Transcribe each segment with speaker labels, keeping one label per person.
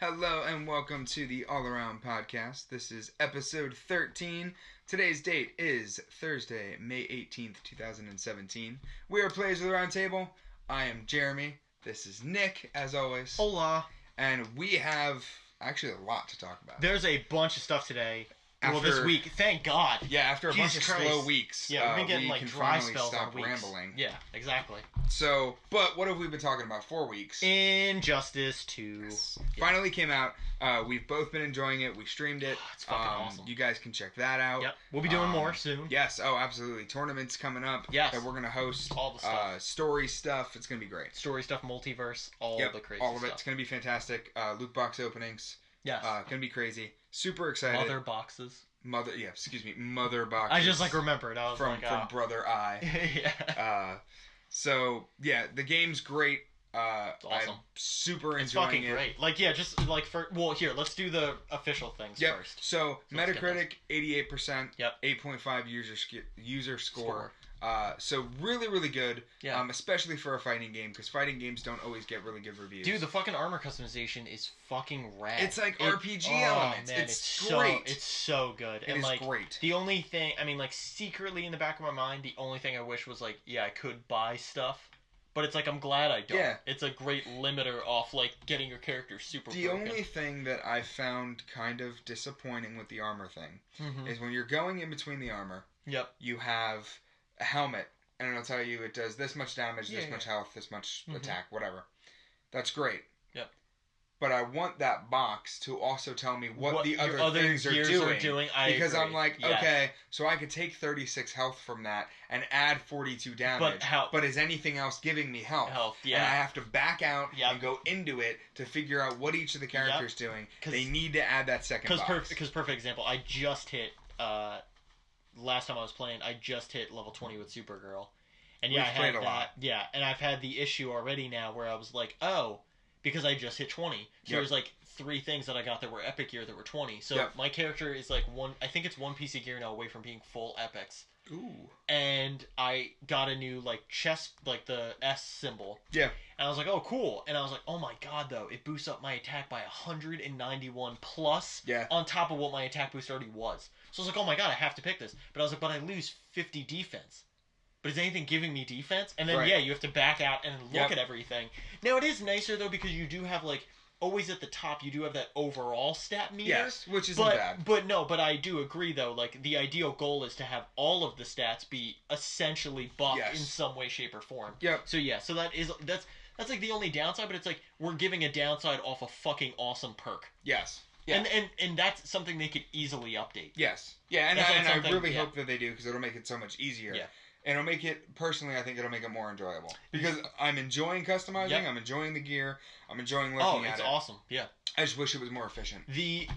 Speaker 1: Hello and welcome to the All Around Podcast. This is episode 13. Today's date is Thursday, May 18th, 2017. We are Players of the Round Table. I am Jeremy. This is Nick, as always.
Speaker 2: Hola.
Speaker 1: And we have actually a lot to talk about.
Speaker 2: There's a bunch of stuff today. This week. Thank God.
Speaker 1: Yeah, after a bunch of slow weeks.
Speaker 2: Yeah, we've been getting
Speaker 1: we
Speaker 2: like
Speaker 1: can
Speaker 2: dry
Speaker 1: finally
Speaker 2: spells
Speaker 1: stop
Speaker 2: on weeks.
Speaker 1: rambling.
Speaker 2: Yeah, exactly.
Speaker 1: So, but what have we been talking about? 4 weeks.
Speaker 2: Injustice 2.
Speaker 1: Yes. Yeah. Finally came out. We've both been enjoying it. We streamed it.
Speaker 2: It's fucking awesome.
Speaker 1: You guys can check that out.
Speaker 2: Yep. We'll be doing more soon.
Speaker 1: Yes. Oh, absolutely. Tournaments coming up.
Speaker 2: Yes.
Speaker 1: That we're going to host.
Speaker 2: All the stuff.
Speaker 1: Story stuff. It's going to be great.
Speaker 2: Story stuff, multiverse, all the crazy
Speaker 1: all of it.
Speaker 2: stuff.
Speaker 1: It's going to be fantastic. Loot box openings.
Speaker 2: Yes.
Speaker 1: Going to be crazy. Super excited.
Speaker 2: Mother boxes.
Speaker 1: Mother boxes.
Speaker 2: I just remembered. I was
Speaker 1: from Brother Eye.
Speaker 2: Yeah.
Speaker 1: So yeah, the game's great.
Speaker 2: It's awesome.
Speaker 1: I'm super enjoying it.
Speaker 2: It's fucking great. Here, let's do the official things first.
Speaker 1: So Metacritic 88%.
Speaker 2: Yep.
Speaker 1: 8.5 user score. So really, really good.
Speaker 2: Yeah.
Speaker 1: Especially for a fighting game, because fighting games don't always get really good reviews.
Speaker 2: Dude, the fucking armor customization is fucking rad.
Speaker 1: It's like RPG elements.
Speaker 2: Man,
Speaker 1: it's great.
Speaker 2: It's so good.
Speaker 1: It is great.
Speaker 2: The only thing, secretly in the back of my mind, the only thing I wish was I could buy stuff. But it's I'm glad I don't.
Speaker 1: Yeah.
Speaker 2: It's a great limiter off getting your character super
Speaker 1: The
Speaker 2: broken.
Speaker 1: only thing that I found kind of disappointing with the armor thing is when you're going in between the armor.
Speaker 2: Yep.
Speaker 1: You have a helmet, and it'll tell you it does this much damage, this much health, this much attack, whatever. That's great.
Speaker 2: Yep.
Speaker 1: But I want that box to also tell me what the other things are doing.
Speaker 2: Because
Speaker 1: I'm okay, so I could take 36 health from that and add 42 damage. But is anything else giving me health?
Speaker 2: Yeah.
Speaker 1: And I have to back out and go into it to figure out what each of the characters doing. They need to add that second box.
Speaker 2: Because perfect example, I just hit... last time I was playing, I just hit level 20 with Supergirl. And
Speaker 1: I had a lot.
Speaker 2: Yeah, and I've had the issue already now where I was because I just hit 20. So there's 3 things that I got that were epic gear that were 20. So my character is I think it's 1 piece of gear now away from being full epics.
Speaker 1: Ooh.
Speaker 2: And I got a new chest, the S symbol.
Speaker 1: Yeah.
Speaker 2: And I was oh cool. And I was oh my god though, it boosts up my attack by 191 plus on top of what my attack boost already was. So I was oh my god, I have to pick this. But I was but I lose 50 defense. But is anything giving me defense? And then you have to back out and look at everything. Now it is nicer though because you do have always at the top you do have that overall stat meter.
Speaker 1: Yes, which isn't bad.
Speaker 2: But I do agree though, the ideal goal is to have all of the stats be essentially buffed in some way, shape, or form.
Speaker 1: Yep.
Speaker 2: So that's the only downside, but it's we're giving a downside off a fucking awesome perk.
Speaker 1: Yes. Yeah.
Speaker 2: And that's something they could easily update.
Speaker 1: Yes. Yeah, and I really hope that they do because it'll make it so much easier. Yeah. And it'll make it, personally, I think it'll make it more enjoyable. Because I'm enjoying customizing, I'm enjoying the gear, I'm enjoying looking at it.
Speaker 2: Oh, it's awesome, yeah.
Speaker 1: I just wish it was more efficient.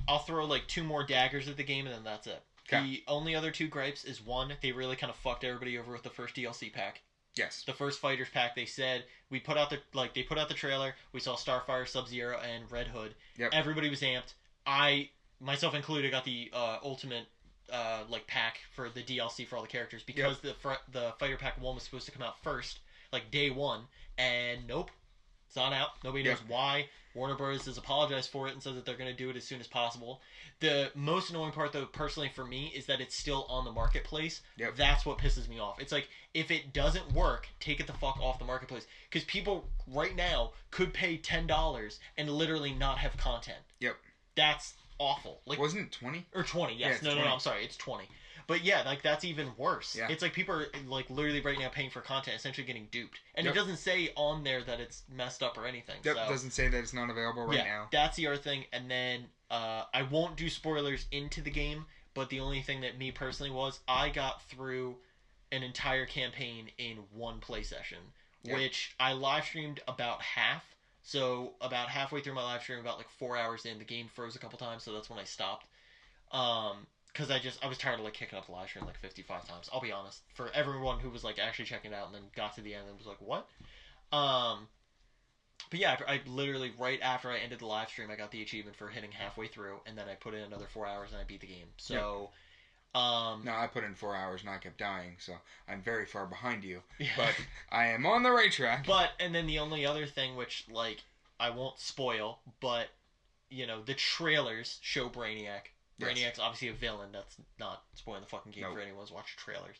Speaker 2: I'll throw 2 more daggers at the game and then that's it.
Speaker 1: Okay.
Speaker 2: The only other 2 gripes is one, they really kind of fucked everybody over with the first DLC pack.
Speaker 1: Yes.
Speaker 2: The first Fighters pack, they said, they put out the trailer, we saw Starfire, Sub-Zero, and Red Hood.
Speaker 1: Yep.
Speaker 2: Everybody was amped. I, myself included, got the Ultimate pack for the DLC for all the characters because the Fighter Pack 1 was supposed to come out first, day 1, and nope, it's not out. Nobody knows why. Warner Bros. Has apologized for it and says that they're going to do it as soon as possible. The most annoying part, though, personally for me, is that it's still on the marketplace.
Speaker 1: Yep.
Speaker 2: That's what pisses me off. It's if it doesn't work, take it the fuck off the marketplace. Because people right now could pay $10 and literally not have content.
Speaker 1: Yep.
Speaker 2: That's awful.
Speaker 1: Wasn't it 20?
Speaker 2: Or 20, yes.
Speaker 1: Yeah,
Speaker 2: no, I'm sorry. It's 20. But yeah, that's even worse.
Speaker 1: Yeah.
Speaker 2: It's people are literally right now paying for content, essentially getting duped. And it doesn't say on there that it's messed up or anything.
Speaker 1: Yep, it doesn't say that it's not available right now.
Speaker 2: That's the other thing. And then I won't do spoilers into the game, but the only thing that me personally was, I got through an entire campaign in 1 play session, which I live streamed about half. So about halfway through my live stream, about 4 hours in, the game froze a couple times, so that's when I stopped. Because I was tired of kicking up the live stream 55 times. I'll be honest. For everyone who was actually checking it out and then got to the end and was what? But yeah, I literally right after I ended the live stream, I got the achievement for hitting halfway through, and then I put in another 4 hours and I beat the game. So.
Speaker 1: No, I put in 4 hours and I kept dying, so I'm very far behind you. Yeah. But I am on the right track.
Speaker 2: And then the only other thing, which, I won't spoil, but the trailers show Brainiac.
Speaker 1: Yes.
Speaker 2: Brainiac's obviously a villain. That's not spoiling the fucking game
Speaker 1: Nope.
Speaker 2: for anyone who's watched trailers.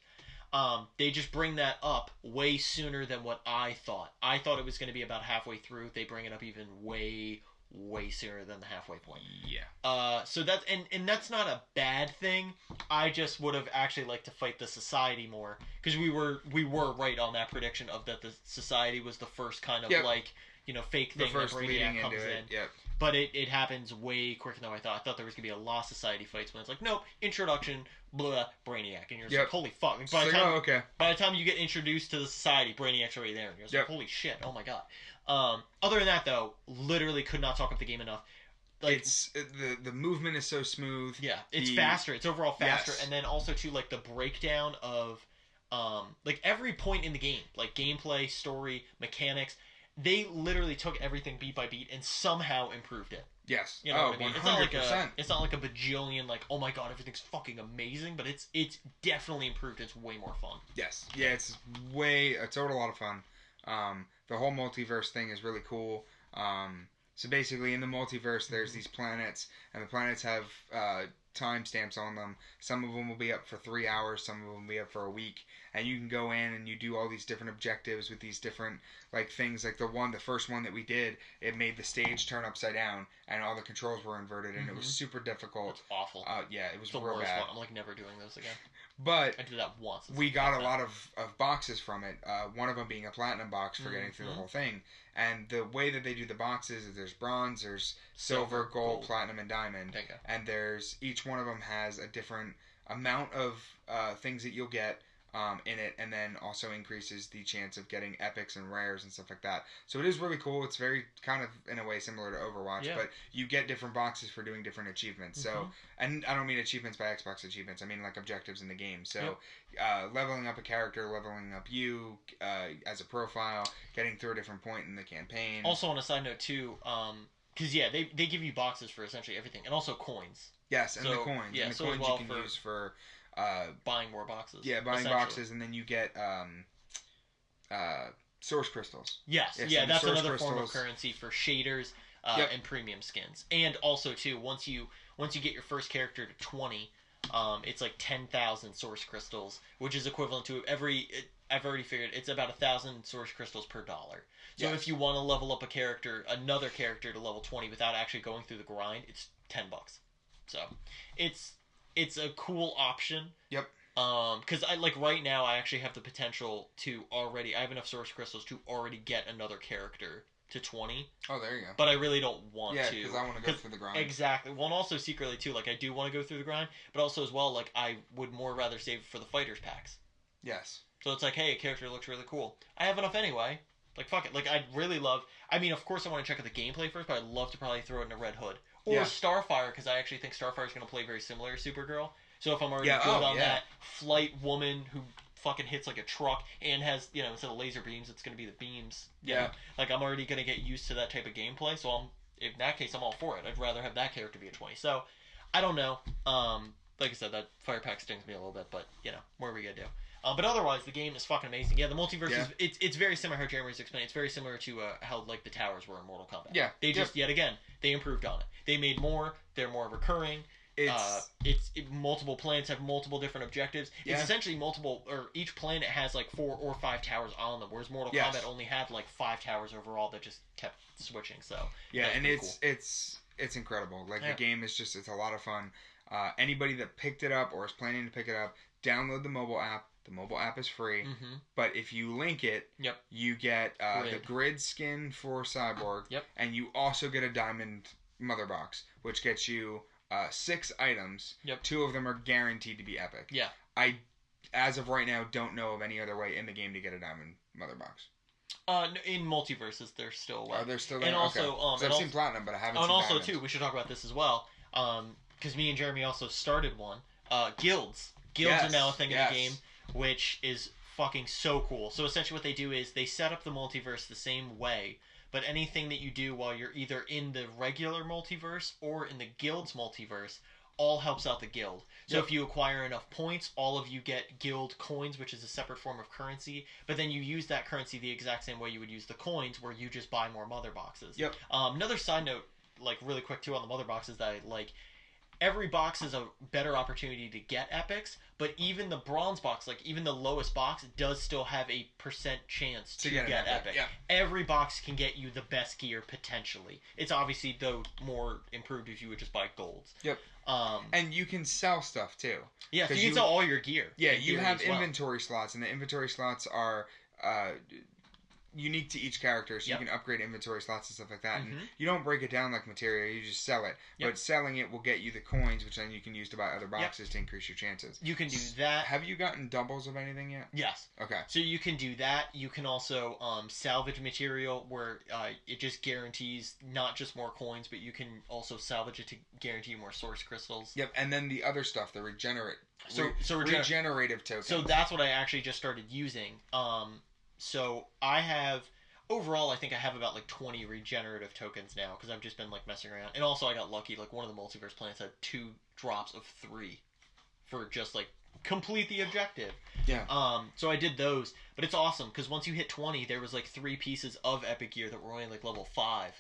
Speaker 2: They just bring that up way sooner than what I thought. I thought it was going to be about halfway through. They bring it up even way sooner than the halfway point.
Speaker 1: Yeah.
Speaker 2: So that's and that's not a bad thing. I just would have actually liked to fight the Society more, because we were right on that prediction of that the Society was the first kind of fake thing that Brainiac comes in.
Speaker 1: Yep.
Speaker 2: But it happens way quicker than I thought. I thought there was going to be a Lost Society fights, when it's like, nope, introduction, blah, Brainiac. And you're just like, holy fuck. Like, by the time you get introduced to the Society, Brainiac's already there. And you're just like, holy shit, oh my god. Other than that, though, literally could not talk up the game enough. Like,
Speaker 1: it's the movement is so smooth.
Speaker 2: Yeah, it's faster. It's overall faster. Yes. And then also, too, like, the breakdown of, like, every point in the game. Like, gameplay, story, mechanics. They literally took everything beat by beat and somehow improved it.
Speaker 1: Yes.
Speaker 2: You know what I mean?
Speaker 1: 100%.
Speaker 2: It's not like a bajillion, like, oh my god, everything's fucking amazing, but it's definitely improved. It's way more fun.
Speaker 1: Yes. Yeah, it's a total lot of fun. The whole multiverse thing is really cool. So basically, in the multiverse, there's these planets, and the planets have timestamps on them. Some of them will be up for 3 hours, some of them will be up for a week, and you can go in and you do all these different objectives with these different things. Like the first one that we did, it made the stage turn upside down, and all the controls were inverted, and it was super difficult.
Speaker 2: It's awful.
Speaker 1: Yeah, it was
Speaker 2: the
Speaker 1: real
Speaker 2: worst
Speaker 1: bad.
Speaker 2: one. I'm like never doing those again.
Speaker 1: But
Speaker 2: I did that once.
Speaker 1: We got a lot of boxes from it. One of them being a platinum box for getting through the whole thing. And the way that they do the boxes is there's bronze, there's silver, gold, platinum, and diamond. And there's each one of them has a different amount of things that you'll get in it, and then also increases the chance of getting epics and rares and stuff like that. So it is really cool. It's very kind of in a way similar to Overwatch, but you get different boxes for doing different achievements. So, and I don't mean achievements by Xbox achievements. I mean like objectives in the game. So leveling up a character, leveling up you as a profile, getting through a different point in the campaign.
Speaker 2: Also, on a side note too, because they give you boxes for essentially everything, and also coins.
Speaker 1: Yes, and the coins.
Speaker 2: Yeah,
Speaker 1: and the
Speaker 2: so
Speaker 1: coins
Speaker 2: as well
Speaker 1: you can use for
Speaker 2: buying more boxes.
Speaker 1: Yeah, buying boxes, and then you get source crystals.
Speaker 2: Yes, that's another form of currency for shaders and premium skins. And also too, once you get your first character to 20, it's like 10,000 source crystals, which is equivalent to I've already figured it's about 1,000 source crystals per dollar. So if you want to level up another character to level 20 without actually going through the grind, it's $10. So it's a cool option.
Speaker 1: Yep.
Speaker 2: Because right now I actually have the potential to I have enough source crystals to already get another character to 20.
Speaker 1: Oh, there you go.
Speaker 2: But I really don't want to.
Speaker 1: Yeah, because I want to go through the grind.
Speaker 2: Exactly. Well, and also secretly too, I do want to go through the grind, but also as well, I would more rather save it for the fighters packs.
Speaker 1: Yes.
Speaker 2: So it's hey, a character looks really cool. I have enough anyway. Fuck it. I'd really love... I mean, of course I want to check out the gameplay first, but I'd love to probably throw it in a Red Hood. Or Starfire, because I actually think Starfire is going to play very similar to Supergirl. So if I'm already good on that flight woman who fucking hits like a truck and has, instead of laser beams, it's going to be the beams.
Speaker 1: Yeah.
Speaker 2: I'm already going to get used to that type of gameplay, so in that case, I'm all for it. I'd rather have that character be a 20. So, I don't know. Like I said, that fire pack stings me a little bit, but, what are we going to do? But otherwise, the game is fucking amazing. Yeah, the multiverse is it's very similar how Jeremy's explained. It's very similar to how the towers were in Mortal Kombat. Yeah, they just yet again they improved on it. They made more. They're more recurring. Multiple planets have multiple different objectives. It's essentially multiple, or each planet has 4 or 5 towers on them, whereas Mortal Kombat only had 5 towers overall that just kept switching. So
Speaker 1: and it's incredible. The game is it's a lot of fun. Anybody that picked it up or is planning to pick it up, download the mobile app. The mobile app is free, but if you link it, you get the grid skin for Cyborg, and you also get a diamond mother box, which gets you 6 items. 2 of them are guaranteed to be epic. I, as of right now, don't know of any other way in the game to get a diamond mother box.
Speaker 2: In multiverses, they're still away.
Speaker 1: Oh, they're still there?
Speaker 2: And also,
Speaker 1: I've seen Platinum, but I haven't seen
Speaker 2: and also,
Speaker 1: diamonds.
Speaker 2: too, we should talk about this as well, because me and Jeremy also started one. Guilds. Guilds are now a thing in the game, which is fucking so cool. So essentially what they do is they set up the multiverse the same way, but anything that you do while you're either in the regular multiverse or in the guild's multiverse all helps out the guild. So if you acquire enough points, all of you get guild coins, which is a separate form of currency, but then you use that currency the exact same way you would use the coins, where you just buy more mother boxes. Another side note, like really quick too on the mother boxes that I like. Every box is a better opportunity to get epics, but even the bronze box, like even the lowest box, does still have a % chance to get epic.
Speaker 1: Yeah.
Speaker 2: Every box can get you the best gear potentially. It's obviously though more improved if you would just buy golds.
Speaker 1: Yep. And you can sell stuff too.
Speaker 2: Yeah, so you can sell all your gear.
Speaker 1: Yeah, you have inventory slots, and the inventory slots are unique to each character, so you can upgrade inventory slots and stuff like that. And you don't break it down like materia, you just sell it. But selling it will get you the coins, which then you can use to buy other boxes to increase your chances.
Speaker 2: You can do that.
Speaker 1: Have you gotten doubles of anything yet?
Speaker 2: Yes.
Speaker 1: Okay.
Speaker 2: So you can do that. You can also salvage material where it just guarantees not just more coins, but you can also salvage it to guarantee more source crystals.
Speaker 1: Yep, and then the other stuff, the regenerate.
Speaker 2: Regenerative
Speaker 1: tokens.
Speaker 2: So that's what I actually just started using. So I have, overall, I think I have about like 20 regenerative tokens now because I've just been like messing around. And also I got lucky, like one of the multiverse planets had 2 drops of 3 for just like complete the objective.
Speaker 1: Yeah.
Speaker 2: So I did those, but it's awesome because once you hit 20, there was like 3 pieces of epic gear that were only like level 5.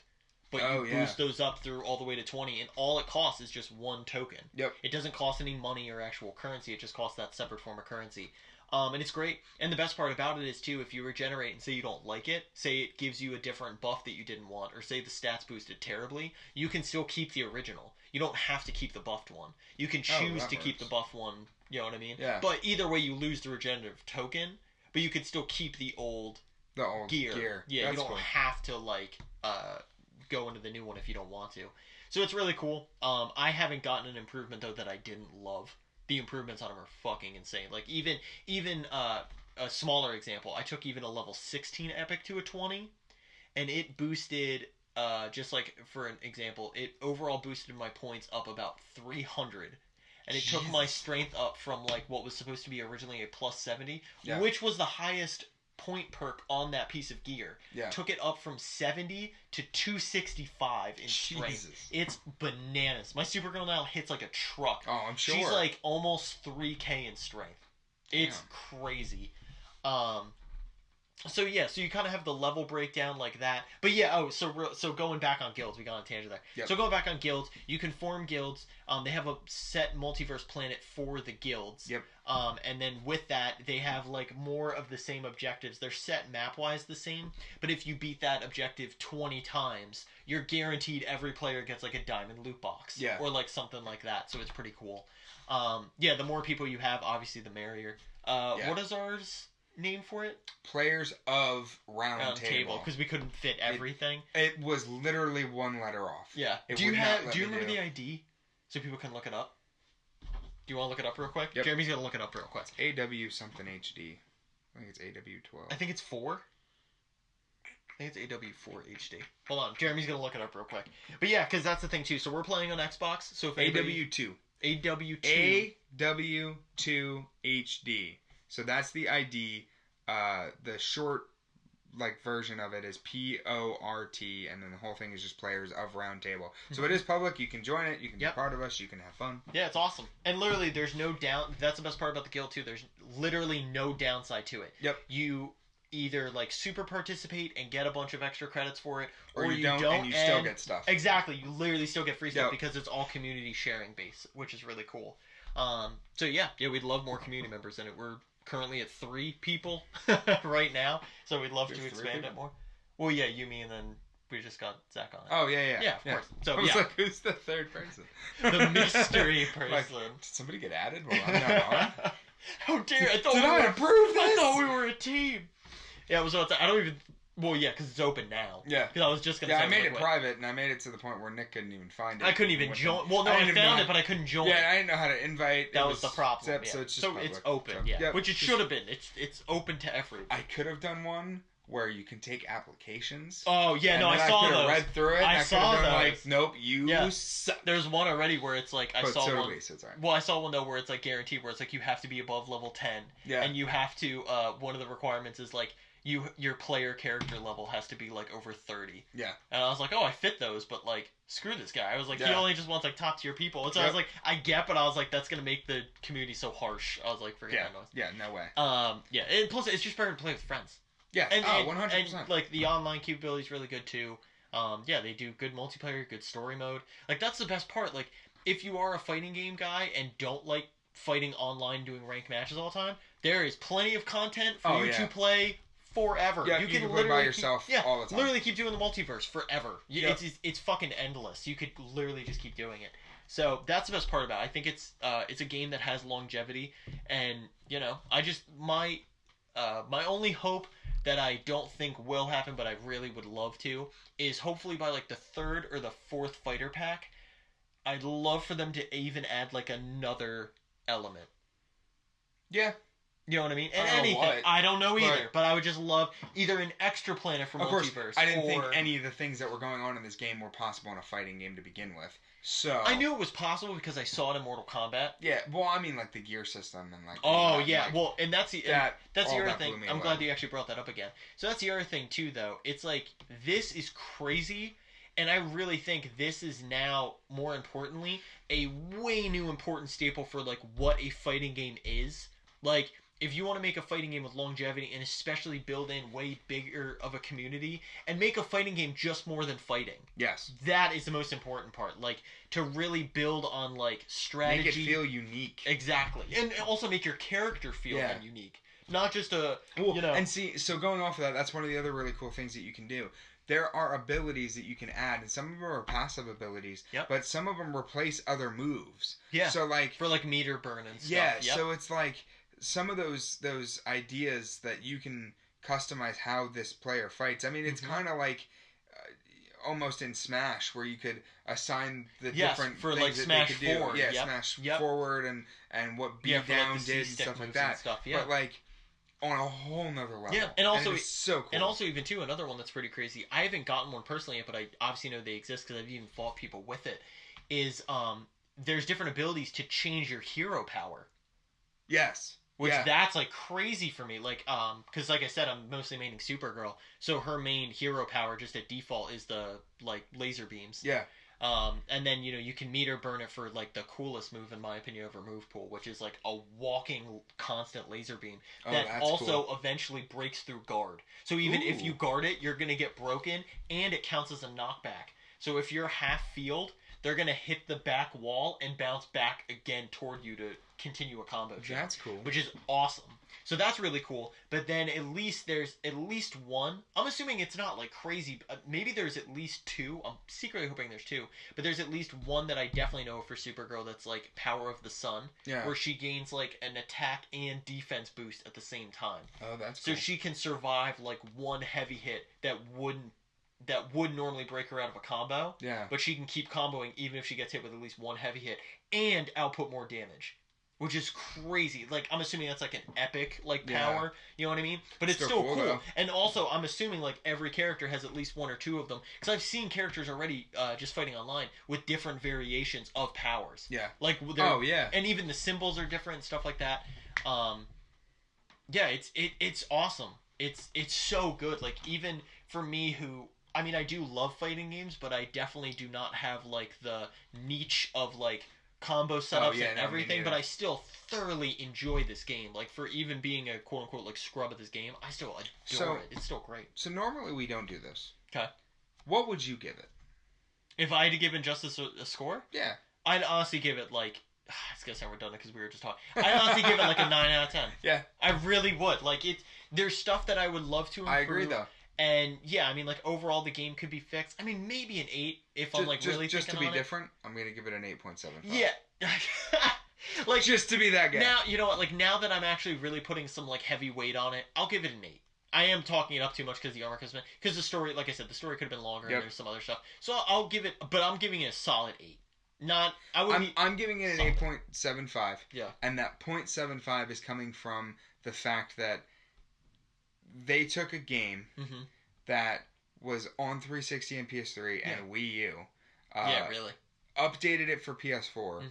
Speaker 2: But you boost those up through all the way to 20, and all it costs is just 1 token.
Speaker 1: Yep.
Speaker 2: It doesn't cost any money or actual currency. It just costs that separate form of currency. And it's great. And the best part about it is, too, if you regenerate and say you don't like it, say it gives you a different buff that you didn't want, or say the stats boosted terribly, you can still keep the original. You don't have to keep the buffed one. You can choose to keep the buffed one, you know what I mean?
Speaker 1: Yeah.
Speaker 2: But either way, you lose the regenerative token, but you can still keep the old gear. Yeah,
Speaker 1: that's
Speaker 2: you don't have to, like, go into the new one if you don't want to. So it's really cool. I haven't gotten an improvement, though, that I didn't love. The improvements on them are fucking insane. Like, even a smaller example, I took even a level 16 epic to a 20, and it boosted, just like for an example, it overall boosted my points up about 300. And it took my strength up from like what was supposed to be originally a plus 70, which was the highest point perk on that piece of gear. Took it up from 70 to 265 in strength. It's bananas. My Supergirl now hits like a truck.
Speaker 1: Oh, I'm sure.
Speaker 2: She's like almost 3k in strength. It's crazy. So yeah, so you kind of have the level breakdown like that. But yeah, so going back on guilds, we got on a tangent there.
Speaker 1: Yep.
Speaker 2: So going back on guilds, you can form guilds. They have a set multiverse planet for the guilds.
Speaker 1: Yep.
Speaker 2: And then with that, they have like more of the same objectives. They're set map-wise the same, but if you beat that objective 20 times, you're guaranteed every player gets like a diamond loot box.
Speaker 1: Yeah.
Speaker 2: Or like something like that. So it's pretty cool. Yeah, the more people you have, obviously the merrier. What is ours name for it?
Speaker 1: Players of round table,
Speaker 2: because we couldn't fit everything.
Speaker 1: It was literally 1 letter off.
Speaker 2: Yeah. Do you remember the ID so people can look it up? Do you want to look it up real quick?
Speaker 1: Yep.
Speaker 2: Jeremy's gonna look it up real quick.
Speaker 1: It's AW something HD. I think it's AW12.
Speaker 2: I think it's 4. I think it's AW4 HD. Hold on, Jeremy's gonna look it up real quick. But yeah, because that's the thing too. So we're playing on Xbox. So if
Speaker 1: AW2. AW2 HD. So that's the ID. The short version of it is PORT, and then the whole thing is just players of round table. So it is public. You can join it. You can be part of us. You can have fun.
Speaker 2: Yeah, it's awesome. And literally, there's no that's the best part about the guild too. There's literally no downside to it.
Speaker 1: Yep.
Speaker 2: You either like super participate and get a bunch of extra credits for it,
Speaker 1: or you don't and you still get stuff.
Speaker 2: Exactly. You literally still get free stuff because it's all community sharing based, which is really cool. So yeah, we'd love more community members in it. We're currently at 3 people right now, so we'd love to expand it more. Well, yeah, you, me, and then we just got Zach on it.
Speaker 1: Oh, yeah.
Speaker 2: Yeah, of course. So,
Speaker 1: I was like, who's the third person?
Speaker 2: The mystery person.
Speaker 1: Like, did somebody get added while I'm not on?
Speaker 2: How dare I thought
Speaker 1: Did I approve this?
Speaker 2: I thought we were a team. Yeah, so I don't even... Well, yeah, because it's open now.
Speaker 1: Yeah.
Speaker 2: Because I was just going to
Speaker 1: say... Yeah, I made it private, and I made it to the point where Nick couldn't even find it.
Speaker 2: I couldn't even join... Well, no, I found it, but I couldn't join.
Speaker 1: Yeah, I didn't know how to invite.
Speaker 2: That was the problem,
Speaker 1: So it's just public.
Speaker 2: It's open, Which it should have been. It's open to everyone.
Speaker 1: I could have done one where you can take applications.
Speaker 2: Oh, yeah, no, I saw those. I could have
Speaker 1: read through it.
Speaker 2: I saw those.
Speaker 1: Like, nope, you suck.
Speaker 2: There's one already where it's like, I saw one.
Speaker 1: So it's all right.
Speaker 2: Well, I saw one, though, where it's like guaranteed, where it's like you have to be above level 10.
Speaker 1: Yeah.
Speaker 2: And you have to, one of the requirements is like, your player character level has to be like over 30.
Speaker 1: Yeah.
Speaker 2: And I was like, oh, I fit those, but like, screw this guy. I was like, he only just wants like top tier people. And so I was like, I get, but I was like, that's gonna make the community so harsh. I was like, forget that noise.
Speaker 1: Yeah, no way.
Speaker 2: Yeah, and plus it's just better to play with friends.
Speaker 1: Yeah.
Speaker 2: And,
Speaker 1: 100%.
Speaker 2: And like the online capability is really good too. Yeah, they do good multiplayer, good story mode. Like, that's the best part. Like, if you are a fighting game guy and don't like fighting online, doing ranked matches all the time, there is plenty of content for you to play forever.
Speaker 1: Yeah, you can play by yourself all the time.
Speaker 2: Literally keep doing the multiverse forever.
Speaker 1: Yep.
Speaker 2: It's fucking endless. You could literally just keep doing it. So that's the best part about it. I think it's a game that has longevity, and I just my only hope that I don't think will happen, but I really would love to, is hopefully by like the 3rd or the 4th fighter pack, I'd love for them to even add like another element.
Speaker 1: Yeah.
Speaker 2: You know what I mean? And anything. I don't know either, but I would just love either an extra planet for multiverse.
Speaker 1: Course, I didn't think any of the things that were going on in this game were possible in a fighting game to begin with. So
Speaker 2: I knew it was possible because I saw it in Mortal Kombat.
Speaker 1: Yeah, well, I mean, like the gear system and like.
Speaker 2: Well, and that's the other thing. I'm glad you actually brought that up again. So that's the other thing too, though. It's like this is crazy, and I really think this is now, more importantly, a way new important staple for like what a fighting game is. Like, if you want to make a fighting game with longevity and especially build in way bigger of a community and make a fighting game just more than fighting.
Speaker 1: Yes.
Speaker 2: That is the most important part. Like, to really build on, like, strategy.
Speaker 1: Make it feel unique.
Speaker 2: Exactly. And also make your character feel unique. Not just
Speaker 1: And see, so going off of that, that's one of the other really cool things that you can do. There are abilities that you can add, and some of them are passive abilities, but some of them replace other moves.
Speaker 2: Yeah.
Speaker 1: So, like...
Speaker 2: For, like, meter burn and stuff.
Speaker 1: Yeah, so it's like... Some of those ideas that you can customize how this player fights. I mean, it's kind of like almost in Smash, where you could assign the different
Speaker 2: for
Speaker 1: things
Speaker 2: like
Speaker 1: that
Speaker 2: Smash
Speaker 1: they could
Speaker 2: forward.
Speaker 1: do. Yeah, Smash forward and what beat down
Speaker 2: like
Speaker 1: did and stuff like that.
Speaker 2: But
Speaker 1: like on a whole nother level.
Speaker 2: Yeah, and also
Speaker 1: it's so cool.
Speaker 2: And also even too, another one that's pretty crazy. I haven't gotten one personally yet, but I obviously know they exist because I've even fought people with it. Is there's different abilities to change your hero power.
Speaker 1: Yes.
Speaker 2: Which that's like crazy for me, like because like I said, I'm mostly maining Supergirl, so her main hero power just at default is the like laser beams.
Speaker 1: Yeah.
Speaker 2: And then you can meter burn it for like the coolest move in my opinion over Move Pool, which is like a walking constant laser beam that also eventually breaks through guard. So even if you guard it, you're gonna get broken, and it counts as a knockback. So if you're half field, they're gonna hit the back wall and bounce back again toward you to continue a combo chain.
Speaker 1: That's cool.
Speaker 2: Which is awesome. So that's really cool. But then there's at least one. I'm assuming it's not like crazy. Maybe there's at least 2. I'm secretly hoping there's 2. But there's at least one that I definitely know for Supergirl that's like Power of the Sun. Yeah. Where she gains like an attack and defense boost at the same time.
Speaker 1: Oh, that's cool.
Speaker 2: So she can survive like one heavy hit that would normally break her out of a combo.
Speaker 1: Yeah.
Speaker 2: But she can keep comboing even if she gets hit with at least one heavy hit and output more damage. Which is crazy. Like, I'm assuming that's like an epic like power. You know what I mean? But it's still cool. And also, I'm assuming like every character has at least 1 or 2 of them. Because I've seen characters already just fighting online with different variations of powers.
Speaker 1: Yeah.
Speaker 2: Like, and even the symbols are different and stuff like that. Yeah, it's awesome. It's so good. Like, even for me who... I mean, I do love fighting games, but I definitely do not have like the niche of like combo setups and everything, but I still thoroughly enjoy this game. Like, for even being a quote-unquote like scrub at this game, I still adore it. It's still great.
Speaker 1: So normally we don't do this.
Speaker 2: Okay.
Speaker 1: What would you give it?
Speaker 2: If I had to give Injustice a score?
Speaker 1: Yeah.
Speaker 2: I'd honestly give it like... It's gonna sound redundant because we were just talking. I'd honestly give it like a 9 out of 10.
Speaker 1: Yeah.
Speaker 2: I really would. Like, there's stuff that I would love to improve.
Speaker 1: I agree, though.
Speaker 2: And yeah, I mean, like, overall the game could be fixed. I mean, maybe an 8 if I'm like really
Speaker 1: just to be
Speaker 2: on
Speaker 1: different. I'm gonna give it an 8.75.
Speaker 2: Yeah, like
Speaker 1: just to be that guy.
Speaker 2: Now you know what? Like, now that I'm actually really putting some like heavy weight on it, I'll give it an 8. I am talking it up too much because the armor has been because the story, like I said, the story could have been longer and there's some other stuff. So I'll give it, but I'm giving it a solid 8. I'm
Speaker 1: giving it an 8.75.
Speaker 2: Yeah,
Speaker 1: and that 0.75 is coming from the fact that they took a game that was on 360 and PS3 and Wii U.
Speaker 2: Really.
Speaker 1: Updated it for PS4.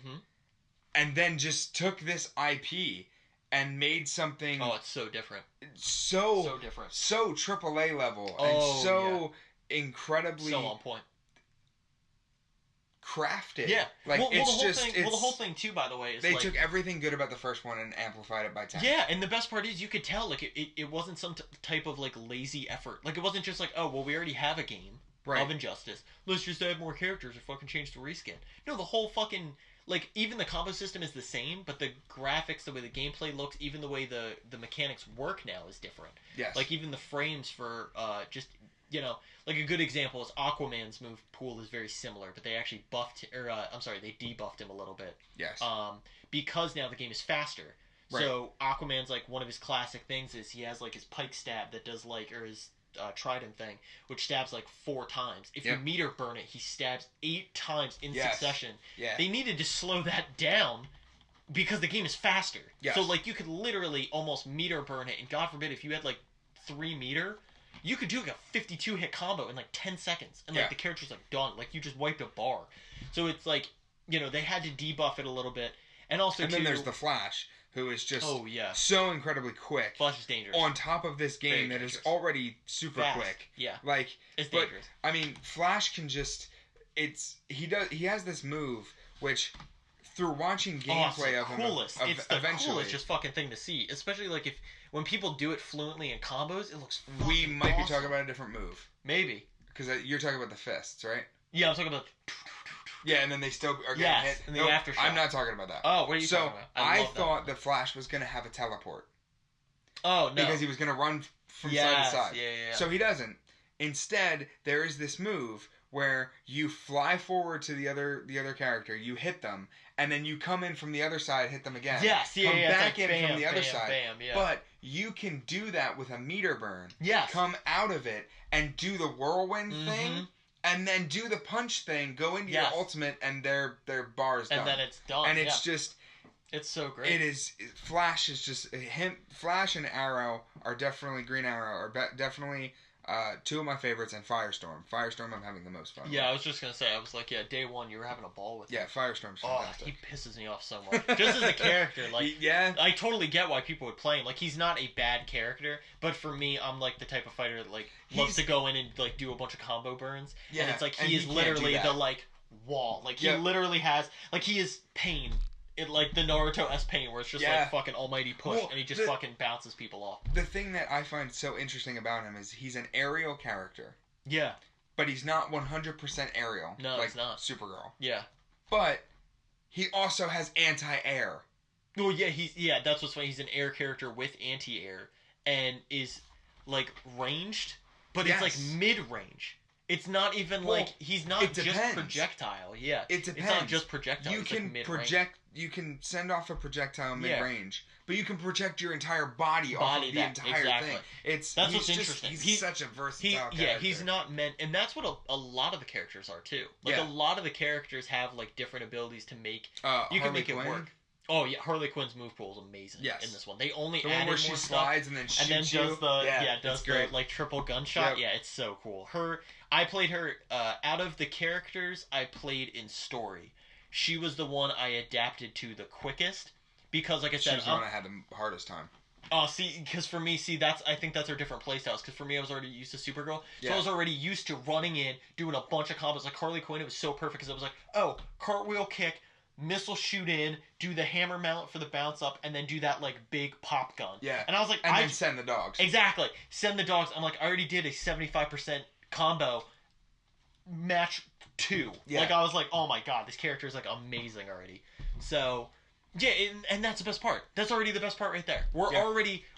Speaker 1: And then just took this IP and made something...
Speaker 2: Oh, it's so different.
Speaker 1: So
Speaker 2: different.
Speaker 1: So AAA level. And so incredibly...
Speaker 2: So on point.
Speaker 1: Crafted.
Speaker 2: Yeah.
Speaker 1: Like,
Speaker 2: the whole thing too, by the way, is
Speaker 1: they took everything good about the first one and amplified it by 10.
Speaker 2: Yeah, and the best part is you could tell, like, it wasn't some type of, like, lazy effort. Like, it wasn't just like, oh, well, we already have a game. of Injustice. Let's just add more characters or fucking change the reskin. No, the whole fucking... Like, even the combo system is the same, but the graphics, the way the gameplay looks, even the way the mechanics work now is different.
Speaker 1: Yes.
Speaker 2: Like, even the frames for just... You know, like a good example is Aquaman's move pool is very similar, but they actually buffed, they debuffed him a little bit.
Speaker 1: Yes.
Speaker 2: Because now the game is faster.
Speaker 1: Right.
Speaker 2: So Aquaman's like one of his classic things is he has like his pike stab that does like, or his trident thing, which stabs like 4 times. If you meter burn it, he stabs 8 times in succession.
Speaker 1: Yeah.
Speaker 2: They needed to slow that down because the game is faster.
Speaker 1: Yes.
Speaker 2: So like you could literally almost meter burn it, and God forbid if you had like 3 meter. You could do like a 52 hit combo in like 10 seconds. And like the character's like done. Like you just wiped a bar. So it's like, you know, they had to debuff it a little bit. And also
Speaker 1: then there's the Flash, who is just so incredibly quick.
Speaker 2: Flash is dangerous.
Speaker 1: On top of this game that is already super quick.
Speaker 2: Yeah.
Speaker 1: Like
Speaker 2: it's dangerous.
Speaker 1: I mean, Flash can just he has this move which through watching gameplay of him
Speaker 2: it's the coolest just fucking thing to see. Especially like when people do it fluently in combos, it looks
Speaker 1: we might be talking about a different move.
Speaker 2: Maybe.
Speaker 1: Because you're talking about the fists, right?
Speaker 2: Yeah, I'm talking about...
Speaker 1: Yeah, and then they still are getting hit.
Speaker 2: And the aftershock.
Speaker 1: I'm not talking about that.
Speaker 2: Oh, what are you talking about?
Speaker 1: I thought the Flash was going to have a teleport.
Speaker 2: Oh, no.
Speaker 1: Because he was going to run from side to side.
Speaker 2: Yeah.
Speaker 1: So he doesn't. Instead, there is this move where you fly forward to the other character, you hit them, and then you come in from the other side, hit them again.
Speaker 2: Yes,
Speaker 1: come back
Speaker 2: like
Speaker 1: in from the other side.
Speaker 2: Yeah.
Speaker 1: But you can do that with a meter burn.
Speaker 2: Yes.
Speaker 1: Come out of it and do the whirlwind thing, and then do the punch thing, go into your ultimate, and their bar is done.
Speaker 2: And then it's done.
Speaker 1: And it's just...
Speaker 2: It's so great.
Speaker 1: It is... Flash is just... Flash and Arrow are definitely... Green Arrow are definitely... 2 of my favorites, and Firestorm. Firestorm, I'm having the most fun with.
Speaker 2: I was just gonna say, I was like, day 1, you were having a ball with him.
Speaker 1: Yeah, Firestorm's fantastic.
Speaker 2: He pisses me off so much. Just as a character, like, I totally get why people would play him. Like, he's not a bad character, but for me, I'm like the type of fighter that like loves to go in and like do a bunch of combo burns. Yeah, and it's like he is literally the like wall. Like he literally has like he is Pain. It like the Naruto S Pain, where it's just like fucking almighty push, and he just fucking bounces people off.
Speaker 1: The thing that I find so interesting about him is he's an aerial character.
Speaker 2: Yeah.
Speaker 1: But he's not 100% aerial.
Speaker 2: No,
Speaker 1: like
Speaker 2: he's not.
Speaker 1: Supergirl.
Speaker 2: Yeah.
Speaker 1: But he also has anti-air.
Speaker 2: Well, yeah, that's what's funny. He's an air character with anti-air, and is like ranged, but it's like mid-range. It's not even like he's not just projectile. Yeah,
Speaker 1: it depends.
Speaker 2: It's not just projectile.
Speaker 1: You can project. You can send off a projectile mid-range, but you can project your entire body off of the entire thing. That's what's interesting.
Speaker 2: He's
Speaker 1: such a versatile character.
Speaker 2: Yeah, he's not meant, and that's what a lot of the characters are too. Like a lot of the characters have like different abilities to make. You can make it work. Oh yeah, Harley Quinn's move pool is amazing in this one. They only added
Speaker 1: where she slides and then shoots you.
Speaker 2: Does the like triple gunshot. Yep. Yeah, it's so cool. I played her out of the characters I played in story. She was the one I adapted to the quickest because, like I said,
Speaker 1: she was the one I had the hardest time.
Speaker 2: Oh, see, because for me, I think that's our different playstyles. Because for me, I was already used to Supergirl, so I was already used to running in, doing a bunch of combos. Like Harley Quinn, it was so perfect because it was like, oh, cartwheel kick, missile shoot in, do the hammer mount for the bounce up, and then do that like big pop gun.
Speaker 1: Yeah,
Speaker 2: and I was like,
Speaker 1: and then send the dogs.
Speaker 2: Exactly, send the dogs. I'm like, I already did a 75% combo. Match 2. Yeah. Like I was like, oh my god, this character is like amazing already. So yeah, and that's the best part. That's already the best part right there.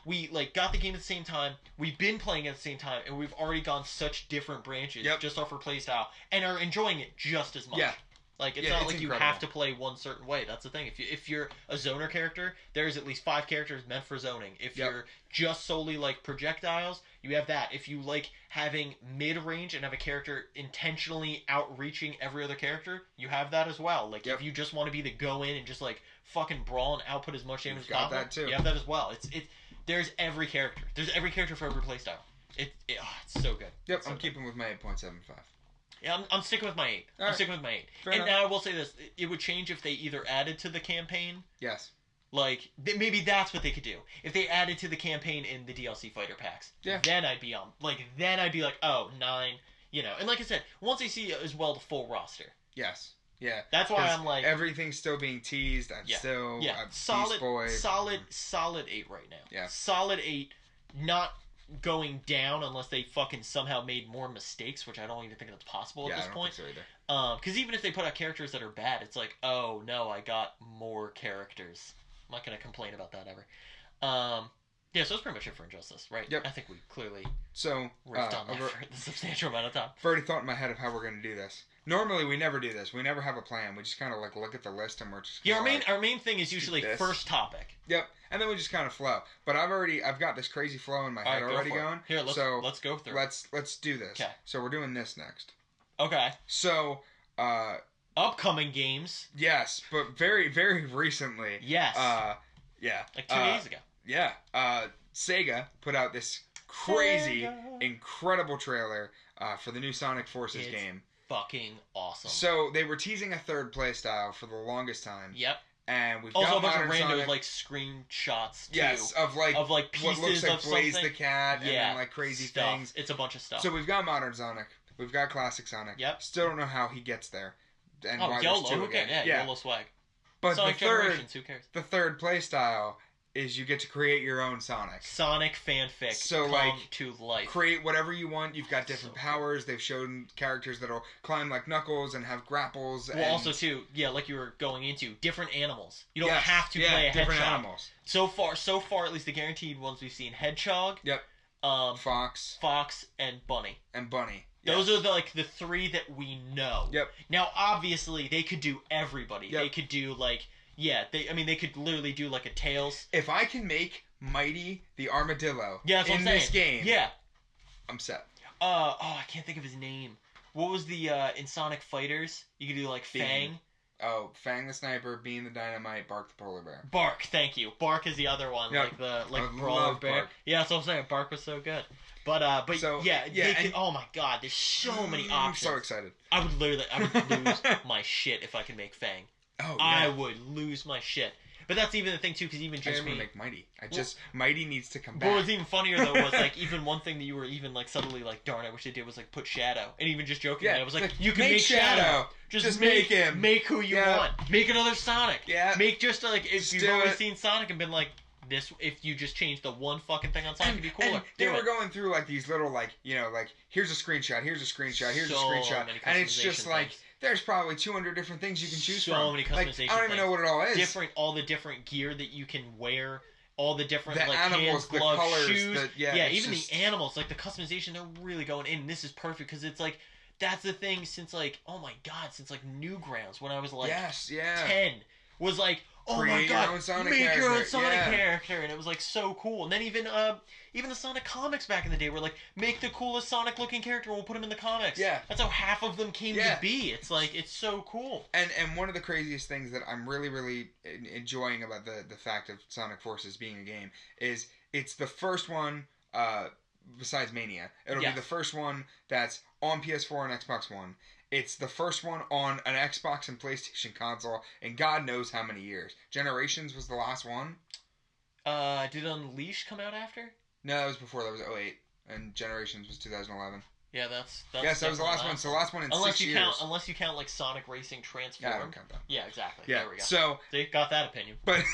Speaker 2: We like got the game at the same time. We've been playing at the same time, and we've already gone such different branches just off our playstyle, and are enjoying it just as much. Yeah. Like it's not like you have to play one certain way. That's the thing. If you're a zoner character, there's at least 5 characters meant for zoning. If you're just solely like projectiles, you have that. If you like having mid-range and have a character intentionally outreaching every other character, you have that as well. Like if you just want to be the go in and just like fucking brawl and output as much damage as possible,
Speaker 1: that too.
Speaker 2: You have that as well. It's there's every character. There's every character for every playstyle. It's so good.
Speaker 1: Yep, I'm keeping with my 8.75.
Speaker 2: Yeah, I'm sticking with my 8. I'm sticking with my 8.
Speaker 1: Fair
Speaker 2: and
Speaker 1: enough.
Speaker 2: now I will say this. It would change if they either added to the campaign.
Speaker 1: Yes.
Speaker 2: Like, maybe that's what they could do. If they added to the campaign in the DLC fighter packs.
Speaker 1: Yeah.
Speaker 2: Then I'd be on. Then I'd be like, oh, 9. You know. And like I said, once I see as well the full roster.
Speaker 1: Yes. Yeah.
Speaker 2: That's why I'm like.
Speaker 1: Everything's still being teased. I'm still.
Speaker 2: Yeah. Solid 8 right now.
Speaker 1: Yeah.
Speaker 2: Solid 8. Not going down unless they fucking somehow made more mistakes, which I don't even think that's possible at this point.
Speaker 1: Think so either.
Speaker 2: Because even if they put out characters that are bad, it's like, oh no, I got more characters. I'm not gonna complain about that ever. Yeah, so that's pretty much it for Injustice, right?
Speaker 1: Yep.
Speaker 2: I think we clearly
Speaker 1: riffed
Speaker 2: on that for a substantial amount of time.
Speaker 1: I've already thought in my head of how we're going to do this. Normally, we never do this. We never have a plan. We just kind of like look at the list and we're just
Speaker 2: our main thing is usually first topic.
Speaker 1: Yep, and then we just kind of flow. But I've got this crazy flow in my head already going.
Speaker 2: Here, let's go through.
Speaker 1: Let's do this.
Speaker 2: Okay.
Speaker 1: So we're doing this next.
Speaker 2: Okay.
Speaker 1: So,
Speaker 2: upcoming games.
Speaker 1: Yes, but very, very recently.
Speaker 2: Yes.
Speaker 1: Yeah.
Speaker 2: Like 2 days ago.
Speaker 1: Yeah. Sega put out this crazy, incredible trailer for the new Sonic Forces game.
Speaker 2: Fucking awesome.
Speaker 1: So they were teasing a third playstyle for the longest time.
Speaker 2: Yep.
Speaker 1: And we've
Speaker 2: also
Speaker 1: got
Speaker 2: a bunch of random
Speaker 1: Sonic.
Speaker 2: like screenshots too.
Speaker 1: Yes, of like
Speaker 2: pieces
Speaker 1: what looks like
Speaker 2: of
Speaker 1: Blaze
Speaker 2: something.
Speaker 1: the Cat and then like crazy
Speaker 2: stuff.
Speaker 1: things.
Speaker 2: It's a bunch of stuff.
Speaker 1: So we've got modern Sonic. We've got classic Sonic.
Speaker 2: Yep.
Speaker 1: Still don't know how he gets there. And why
Speaker 2: YOLO,
Speaker 1: there's two
Speaker 2: who
Speaker 1: again.
Speaker 2: cares? Yeah, YOLO swag.
Speaker 1: But
Speaker 2: Sonic Generations, who cares?
Speaker 1: The third playstyle is you get to create your own Sonic.
Speaker 2: Sonic fanfic.
Speaker 1: So
Speaker 2: come to life.
Speaker 1: Create whatever you want. You've got different powers. They've shown characters that'll climb like Knuckles and have grapples.
Speaker 2: Well, also too, like you were going into, different animals. You don't have to play a
Speaker 1: different
Speaker 2: Hedgehog.
Speaker 1: Animals.
Speaker 2: So far, at least the guaranteed ones we've seen: Hedgehog.
Speaker 1: Yep. Fox,
Speaker 2: and Bunny.
Speaker 1: Yes.
Speaker 2: Those are the three that we know.
Speaker 1: Yep.
Speaker 2: Now, obviously, they could do everybody.
Speaker 1: Yep.
Speaker 2: They could do they could literally do like a Tails.
Speaker 1: If I can make Mighty the Armadillo
Speaker 2: in
Speaker 1: this game, I'm set.
Speaker 2: I can't think of his name. What was the in Sonic Fighters? You could do like Fang.
Speaker 1: Oh, Fang the Sniper, Bean the Dynamite, Bark the Polar Bear.
Speaker 2: Bark, thank you. Bark is the other one,
Speaker 1: Yep.
Speaker 2: Brawler Bear.
Speaker 1: Bark.
Speaker 2: Yeah, that's what I'm saying. Bark was so good. But they could, oh my god, there's so many options.
Speaker 1: I'm so excited.
Speaker 2: I would lose my shit if I could make Fang.
Speaker 1: Oh, yeah.
Speaker 2: I would lose my shit. But that's even the thing too, because even Jeremy.
Speaker 1: I just want to make Mighty. Mighty needs to come back.
Speaker 2: What was even funnier though was like even one thing that you were even like subtly like, darn, I wish they did was like put Shadow, and even just joking, I was like, you can make Shadow. Just make him. Make who you want. Make another Sonic.
Speaker 1: Yeah.
Speaker 2: Make just like if you've always seen Sonic and been like. This, if you just change the one fucking thing on Sonic, it'd be cooler.
Speaker 1: And they were going through like these little here's a screenshot, here's a screenshot, here's a screenshot, and it's just like there's probably 200 different things you can choose from.
Speaker 2: So many customization.
Speaker 1: I don't even know what it all is.
Speaker 2: All the different gear that you can wear, all the different
Speaker 1: animals,
Speaker 2: hands, gloves,
Speaker 1: the colors,
Speaker 2: shoes. Even
Speaker 1: just...
Speaker 2: the animals, like the customization, they're really going in. And this is perfect because it's like that's the thing since like since like Newgrounds when I was like 10 was like. Oh my god! Make your own Sonic character, and it was like so cool. And then even the Sonic comics back in the day were like, make the coolest Sonic looking character, and we'll put him in the comics.
Speaker 1: Yeah,
Speaker 2: that's how half of them came to be. It's like it's so cool.
Speaker 1: And one of the craziest things that I'm really really enjoying about the fact of Sonic Forces being a game is it's the first one besides Mania. It'll be the first one that's on PS4 and Xbox One. It's the first one on an Xbox and PlayStation console in God knows how many years. Generations was the last one.
Speaker 2: Did Unleash come out after?
Speaker 1: No, that was before. That was 2008. And Generations was 2011.
Speaker 2: Yeah, that's
Speaker 1: yes, that was the last one. So the last one in 6 years.
Speaker 2: Unless you count like Sonic Racing Transform.
Speaker 1: Yeah, I don't count that.
Speaker 2: Yeah, exactly.
Speaker 1: Yeah,
Speaker 2: there we go.
Speaker 1: So
Speaker 2: they got that opinion.
Speaker 1: But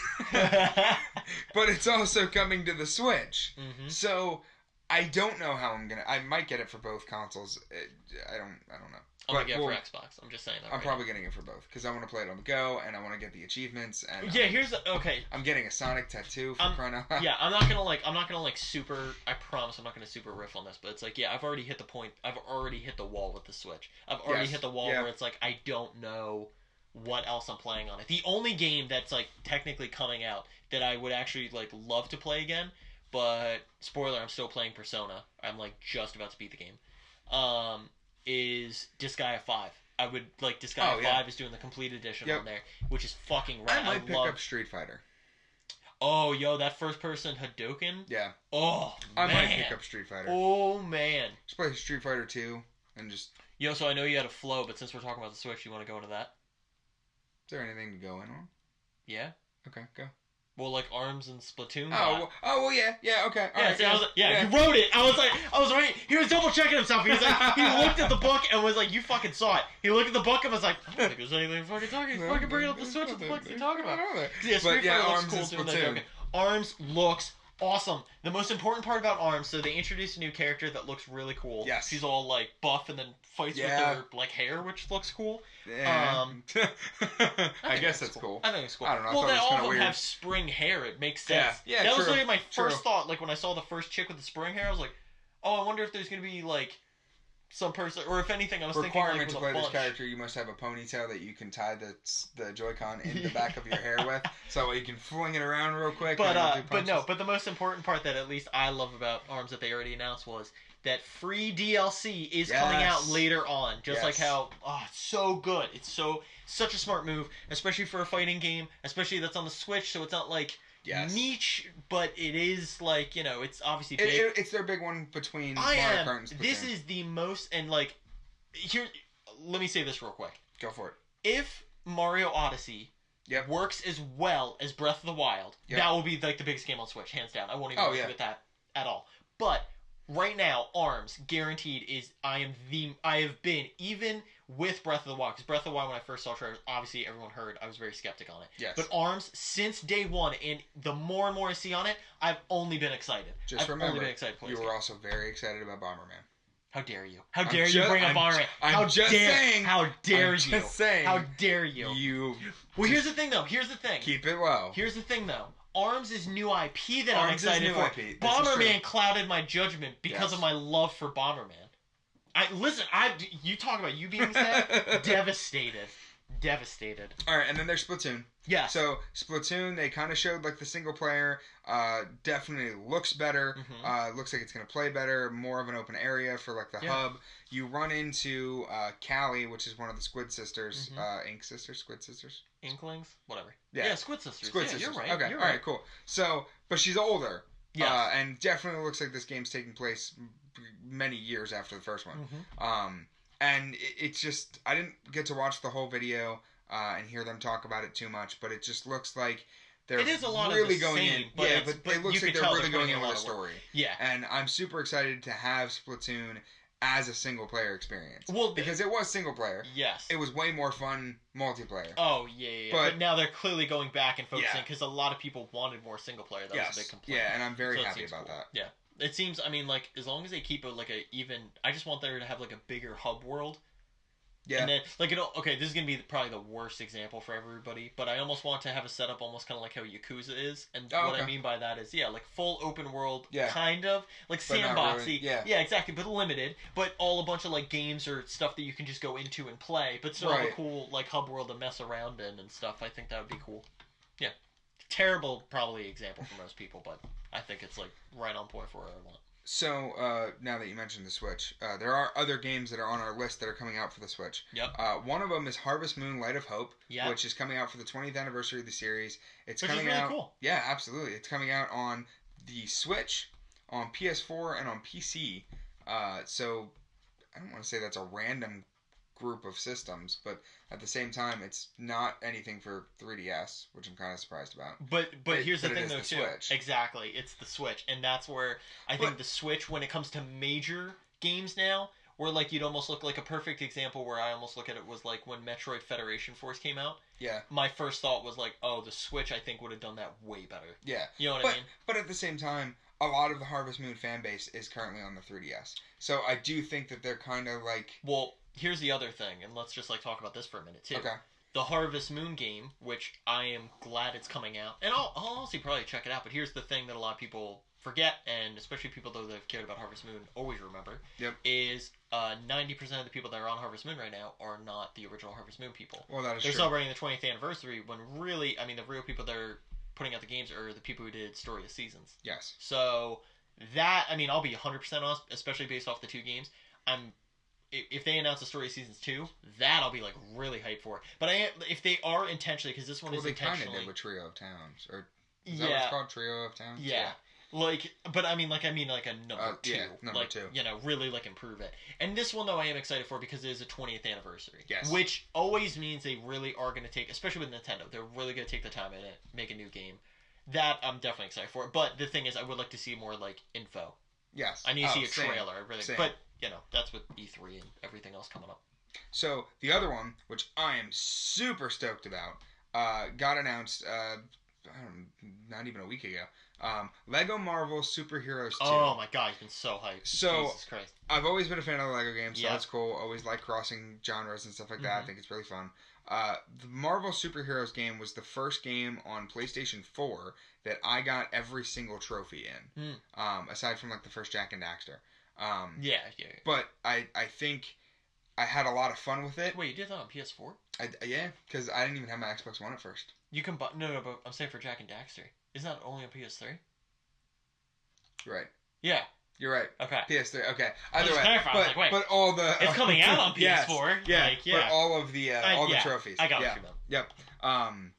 Speaker 1: but it's also coming to the Switch.
Speaker 2: Mm-hmm.
Speaker 1: So I don't know how I'm gonna. I might get it for both consoles. I don't know.
Speaker 2: I'm gonna get it for Xbox. I'm just saying that.
Speaker 1: I'm probably getting it for both because I want to play it on the go and I want to get the achievements and.
Speaker 2: Yeah, here's the okay.
Speaker 1: I'm getting a Sonic tattoo for crying out loud.
Speaker 2: Yeah, I'm not gonna super. I promise I'm not gonna super riff on this, but it's like I've already hit the point. I've already hit the wall with the Switch. I've already hit the wall where it's like I don't know what else I'm playing on it. The only game that's like technically coming out that I would actually like love to play again, but spoiler, I'm still playing Persona. I'm like just about to beat the game. Is Disgaea 5. I would like Disgaea 5 is doing the complete edition on there, which is fucking rad.
Speaker 1: I might pick up Street Fighter.
Speaker 2: Oh, yo, that first person Hadouken?
Speaker 1: Yeah.
Speaker 2: Oh, man.
Speaker 1: I might pick up Street Fighter.
Speaker 2: Oh, man.
Speaker 1: Just play Street Fighter 2 and just...
Speaker 2: Yo, so I know you had a flow, but since we're talking about the Switch, you want to go into that?
Speaker 1: Is there anything to go in on?
Speaker 2: Yeah.
Speaker 1: Okay, go.
Speaker 2: Well, like ARMS and Splatoon.
Speaker 1: Well, yeah, okay.
Speaker 2: All right, you wrote it. I was right. He was double checking himself. He was like, he looked at the book and was like, you fucking saw it. He looked at the book and was like, I don't think there's anything fucking talking. Fucking bringing up the Switch. What the fuck are you talking about? Yeah, Street Fighter looks cool too. ARMS looks Awesome. The most important part about ARMS, so they introduced a new character that looks really cool.
Speaker 1: Yes.
Speaker 2: She's all like buff and then fights with her like hair, which looks cool.
Speaker 1: Yeah. I guess that's cool.
Speaker 2: I think it's cool.
Speaker 1: I don't know.
Speaker 2: Well,
Speaker 1: I
Speaker 2: then all of them
Speaker 1: weird.
Speaker 2: have spring hair. It makes sense.
Speaker 1: Yeah,
Speaker 2: that
Speaker 1: true.
Speaker 2: was like my first thought. Like when I saw the first chick with the spring hair, I was like, oh, I wonder if there's gonna be like some person, or if anything, I was thinking like with
Speaker 1: to play this character, you must have a ponytail that you can tie the Joy-Con in the back of your hair with, so you can fling it around real quick.
Speaker 2: But the most important part that at least I love about ARMS that they already announced was that free DLC is coming out later on. Just like how it's so good. It's such a smart move, especially for a fighting game, especially that's on the Switch, so it's not like niche, but it is like, it's obviously big.
Speaker 1: It's their big one between Mario Kart and Splatoon.
Speaker 2: This is the most, and like, here, let me say this real quick.
Speaker 1: Go for it.
Speaker 2: If Mario Odyssey works as well as Breath of the Wild, that will be like the biggest game on Switch, hands down. I won't even argue with that at all. But right now, ARMS guaranteed is I have been, even with Breath of the Wild, because Breath of the Wild, when I first saw trailers, obviously everyone heard, I was very skeptic on it.
Speaker 1: Yes.
Speaker 2: But ARMS, since day one, and the more and more I see on it, I've only been excited.
Speaker 1: Remember, you were also very excited about Bomberman.
Speaker 2: How dare you? How dare you bring up Bomberman? How dare you?
Speaker 1: Just saying.
Speaker 2: How dare you? Well, here's the thing, though. Here's the thing.
Speaker 1: Keep it low.
Speaker 2: Here's the thing, though. ARMS is new IP that I'm excited for.
Speaker 1: IP.
Speaker 2: Bomberman clouded my judgment because of my love for Bomberman. You talk about you being sad. Devastated.
Speaker 1: All right, and then there's Splatoon.
Speaker 2: Yeah.
Speaker 1: So Splatoon, they kind of showed like the single player. Definitely looks better. Looks like it's gonna play better. More of an open area for like the hub. You run into Callie, which is one of the Squid Sisters. Ink Sisters, Squid Sisters.
Speaker 2: Inklings, whatever.
Speaker 1: Yeah,
Speaker 2: Squid Sisters.
Speaker 1: Squid Sisters.
Speaker 2: You're right.
Speaker 1: Okay.
Speaker 2: You're
Speaker 1: all right. Cool. So, but she's older.
Speaker 2: Yeah.
Speaker 1: And definitely looks like this game's taking place many years after the first one. And it's just, I didn't get to watch the whole video and hear them talk about it too much, but it just looks like they're
Speaker 2: it is a lot
Speaker 1: really
Speaker 2: of the
Speaker 1: going
Speaker 2: same,
Speaker 1: in.
Speaker 2: But
Speaker 1: but it looks like they're really going in with a story.
Speaker 2: Yeah.
Speaker 1: And I'm super excited to have Splatoon as a single player experience.
Speaker 2: Well,
Speaker 1: because it was single player.
Speaker 2: Yes.
Speaker 1: It was way more fun multiplayer.
Speaker 2: Oh, yeah. But now they're clearly going back and focusing because a lot of people wanted more single player. That was a big complaint.
Speaker 1: Yeah, and I'm very happy about that.
Speaker 2: Yeah. It seems, I mean, like, as long as they keep it, like, I just want there to have, like, a bigger hub world. Yeah. And then, like, okay, this is going to be probably the worst example for everybody, but I almost want to have a setup almost kind of like how Yakuza is. And what I mean by that is, like, full open world, kind of. Like, sandboxy.
Speaker 1: Really,
Speaker 2: yeah, exactly, but limited. But all a bunch of, like, games or stuff that you can just go into and play, but still have a cool, like, hub world to mess around in and stuff. I think that would be cool. Yeah. Terrible, probably, example for most people, but I think it's, like, right on point for what I want.
Speaker 1: So, now that you mentioned the Switch, there are other games that are on our list that are coming out for the Switch.
Speaker 2: Yep.
Speaker 1: One of them is Harvest Moon Light of Hope, which is coming out for the 20th anniversary of the series. Which is really cool. Yeah, absolutely. It's coming out on the Switch, on PS4, and on PC. So, I don't want to say that's a random group of systems, but at the same time, it's not anything for 3DS, which I'm kind of surprised about.
Speaker 2: But here's the thing, though, too. Switch. Exactly, it's the Switch, and that's where I think the Switch, when it comes to major games now, where like you'd almost look like a perfect example where I almost look at it was like when Metroid Federation Force came out.
Speaker 1: Yeah.
Speaker 2: My first thought was like, oh, the Switch I think would have done that way better.
Speaker 1: Yeah.
Speaker 2: You know what I mean?
Speaker 1: But at the same time, a lot of the Harvest Moon fan base is currently on the 3DS, so I do think that they're kind of like.
Speaker 2: Well, here's the other thing, and let's just like talk about this for a minute too.
Speaker 1: Okay.
Speaker 2: The Harvest Moon game, which I am glad it's coming out, and I'll honestly probably check it out. But here's the thing that a lot of people forget, and especially people though that have cared about Harvest Moon always remember, is 90% of the people that are on Harvest Moon right now are not the original Harvest Moon people.
Speaker 1: Well, that is
Speaker 2: They're
Speaker 1: true.
Speaker 2: celebrating the 20th anniversary when really, I mean, the real people that are putting out the games are the people who did Story of Seasons.
Speaker 1: Yes.
Speaker 2: So that, I mean, I'll be 100% honest, especially based off the two games. If they announce a Story of Seasons 2, that I'll be like really hyped for. But if they are intentionally, because this one is intentionally.
Speaker 1: Well, they kind of did with Trio of Towns, or is that what it's called, Trio of Towns?
Speaker 2: Yeah. Like, but I mean like a number 2.
Speaker 1: Yeah, number 2.
Speaker 2: You know, really like improve it. And this one though I am excited for because it is a 20th anniversary.
Speaker 1: Yes.
Speaker 2: Which always means they really are going to take, especially with Nintendo, they're really going to take the time in it, make a new game. That I'm definitely excited for. But the thing is, I would like to see more like info.
Speaker 1: Yes.
Speaker 2: I need to see a trailer. But you know, that's with E3 and everything else coming up.
Speaker 1: So the other one, which I am super stoked about, got announced not even a week ago. Lego Marvel Superheroes 2.
Speaker 2: Oh my god, he's been so hyped.
Speaker 1: So,
Speaker 2: Jesus Christ.
Speaker 1: I've always been a fan of the Lego games, so
Speaker 2: Yeah.
Speaker 1: that's cool. Always like crossing genres and stuff like that. I think it's really fun. The Marvel Superheroes game was the first game on PlayStation 4 that I got every single trophy in. Aside from like the first Jak and Daxter.
Speaker 2: Yeah.
Speaker 1: But I think I had a lot of fun with it.
Speaker 2: Wait, you did that on PS4?
Speaker 1: Yeah, because I didn't even have my Xbox One at first.
Speaker 2: You can buy... No, but I'm saying for Jak and Daxter. Isn't that only on PS3?
Speaker 1: You're right.
Speaker 2: Yeah.
Speaker 1: You're right.
Speaker 2: Okay.
Speaker 1: PS3. Okay.
Speaker 2: I was
Speaker 1: Either way,
Speaker 2: clarifying. I was like, wait.
Speaker 1: but all the
Speaker 2: It's coming out on PS4.
Speaker 1: Yes, yeah.
Speaker 2: Like, yeah.
Speaker 1: But all of the the trophies.
Speaker 2: I got
Speaker 1: yeah.
Speaker 2: what you meant.
Speaker 1: Yep.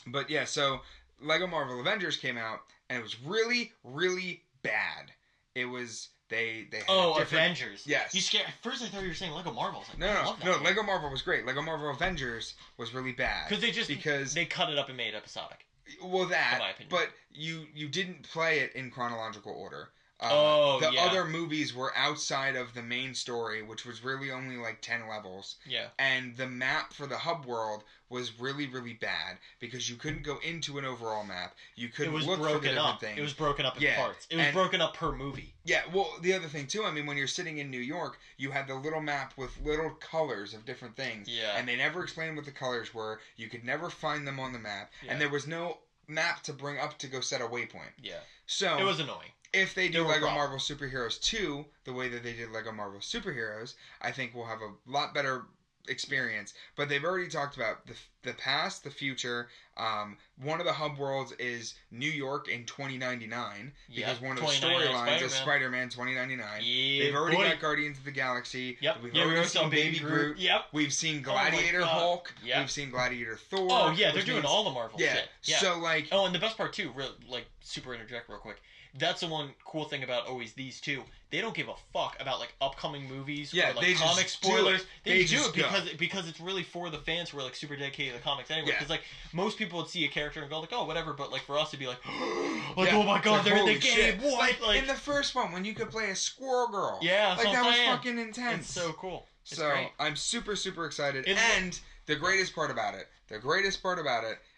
Speaker 1: But yeah, so Lego Marvel Avengers came out, and it was really, really bad. It was they had
Speaker 2: Avengers.
Speaker 1: Yes.
Speaker 2: You scared. At first, I thought you were saying Lego Marvel. I was like, I love that
Speaker 1: no.
Speaker 2: game.
Speaker 1: Lego Marvel was great. Lego Marvel Avengers was really bad
Speaker 2: because they cut it up and made it episodic.
Speaker 1: Well, that.
Speaker 2: In my opinion.
Speaker 1: But you didn't play it in chronological order.
Speaker 2: The
Speaker 1: other movies were outside of the main story, which was really only like 10 levels.
Speaker 2: Yeah.
Speaker 1: And the map for the hub world was really, really bad because you couldn't go into an overall map. You couldn't look for the different things.
Speaker 2: It was broken up in parts. It was broken up per movie.
Speaker 1: Yeah, well, the other thing too, I mean, when you're sitting in New York, you had the little map with little colors of different things.
Speaker 2: Yeah.
Speaker 1: And they never explained what the colors were. You could never find them on the map.
Speaker 2: Yeah.
Speaker 1: And there was no map to bring up to go set a waypoint.
Speaker 2: Yeah.
Speaker 1: So
Speaker 2: it was annoying.
Speaker 1: If they do Lego Marvel Superheroes 2 the way that they did Lego Marvel Superheroes, I think we'll have a lot better experience. But they've already talked about the past, the future. One of the hub worlds is New York in 2099 because one of the storylines is Spider-Man 2099.
Speaker 2: Yeah,
Speaker 1: they've already got Guardians of the Galaxy.
Speaker 2: Yep.
Speaker 1: We've already seen Baby Groot.
Speaker 2: Yep.
Speaker 1: We've seen Gladiator Hulk.
Speaker 2: Yep.
Speaker 1: We've seen Gladiator Thor.
Speaker 2: Oh yeah, they're doing all the Marvel shit. Yeah.
Speaker 1: So like.
Speaker 2: Oh, and the best part too, like super interject real quick. That's the one cool thing about always these two. They don't give a fuck about like upcoming movies or like comic spoilers. They do it because it's really for the fans who are like super dedicated to the comics anyway. Because like most people would see a character and go like, oh whatever, but like for us it'd be like, oh my god, they're in the game. What?
Speaker 1: Like in the first one when you could play a squirrel girl.
Speaker 2: Yeah,
Speaker 1: like that was fucking intense.
Speaker 2: It's so cool. It's
Speaker 1: so
Speaker 2: great.
Speaker 1: I'm super excited. And the greatest part about it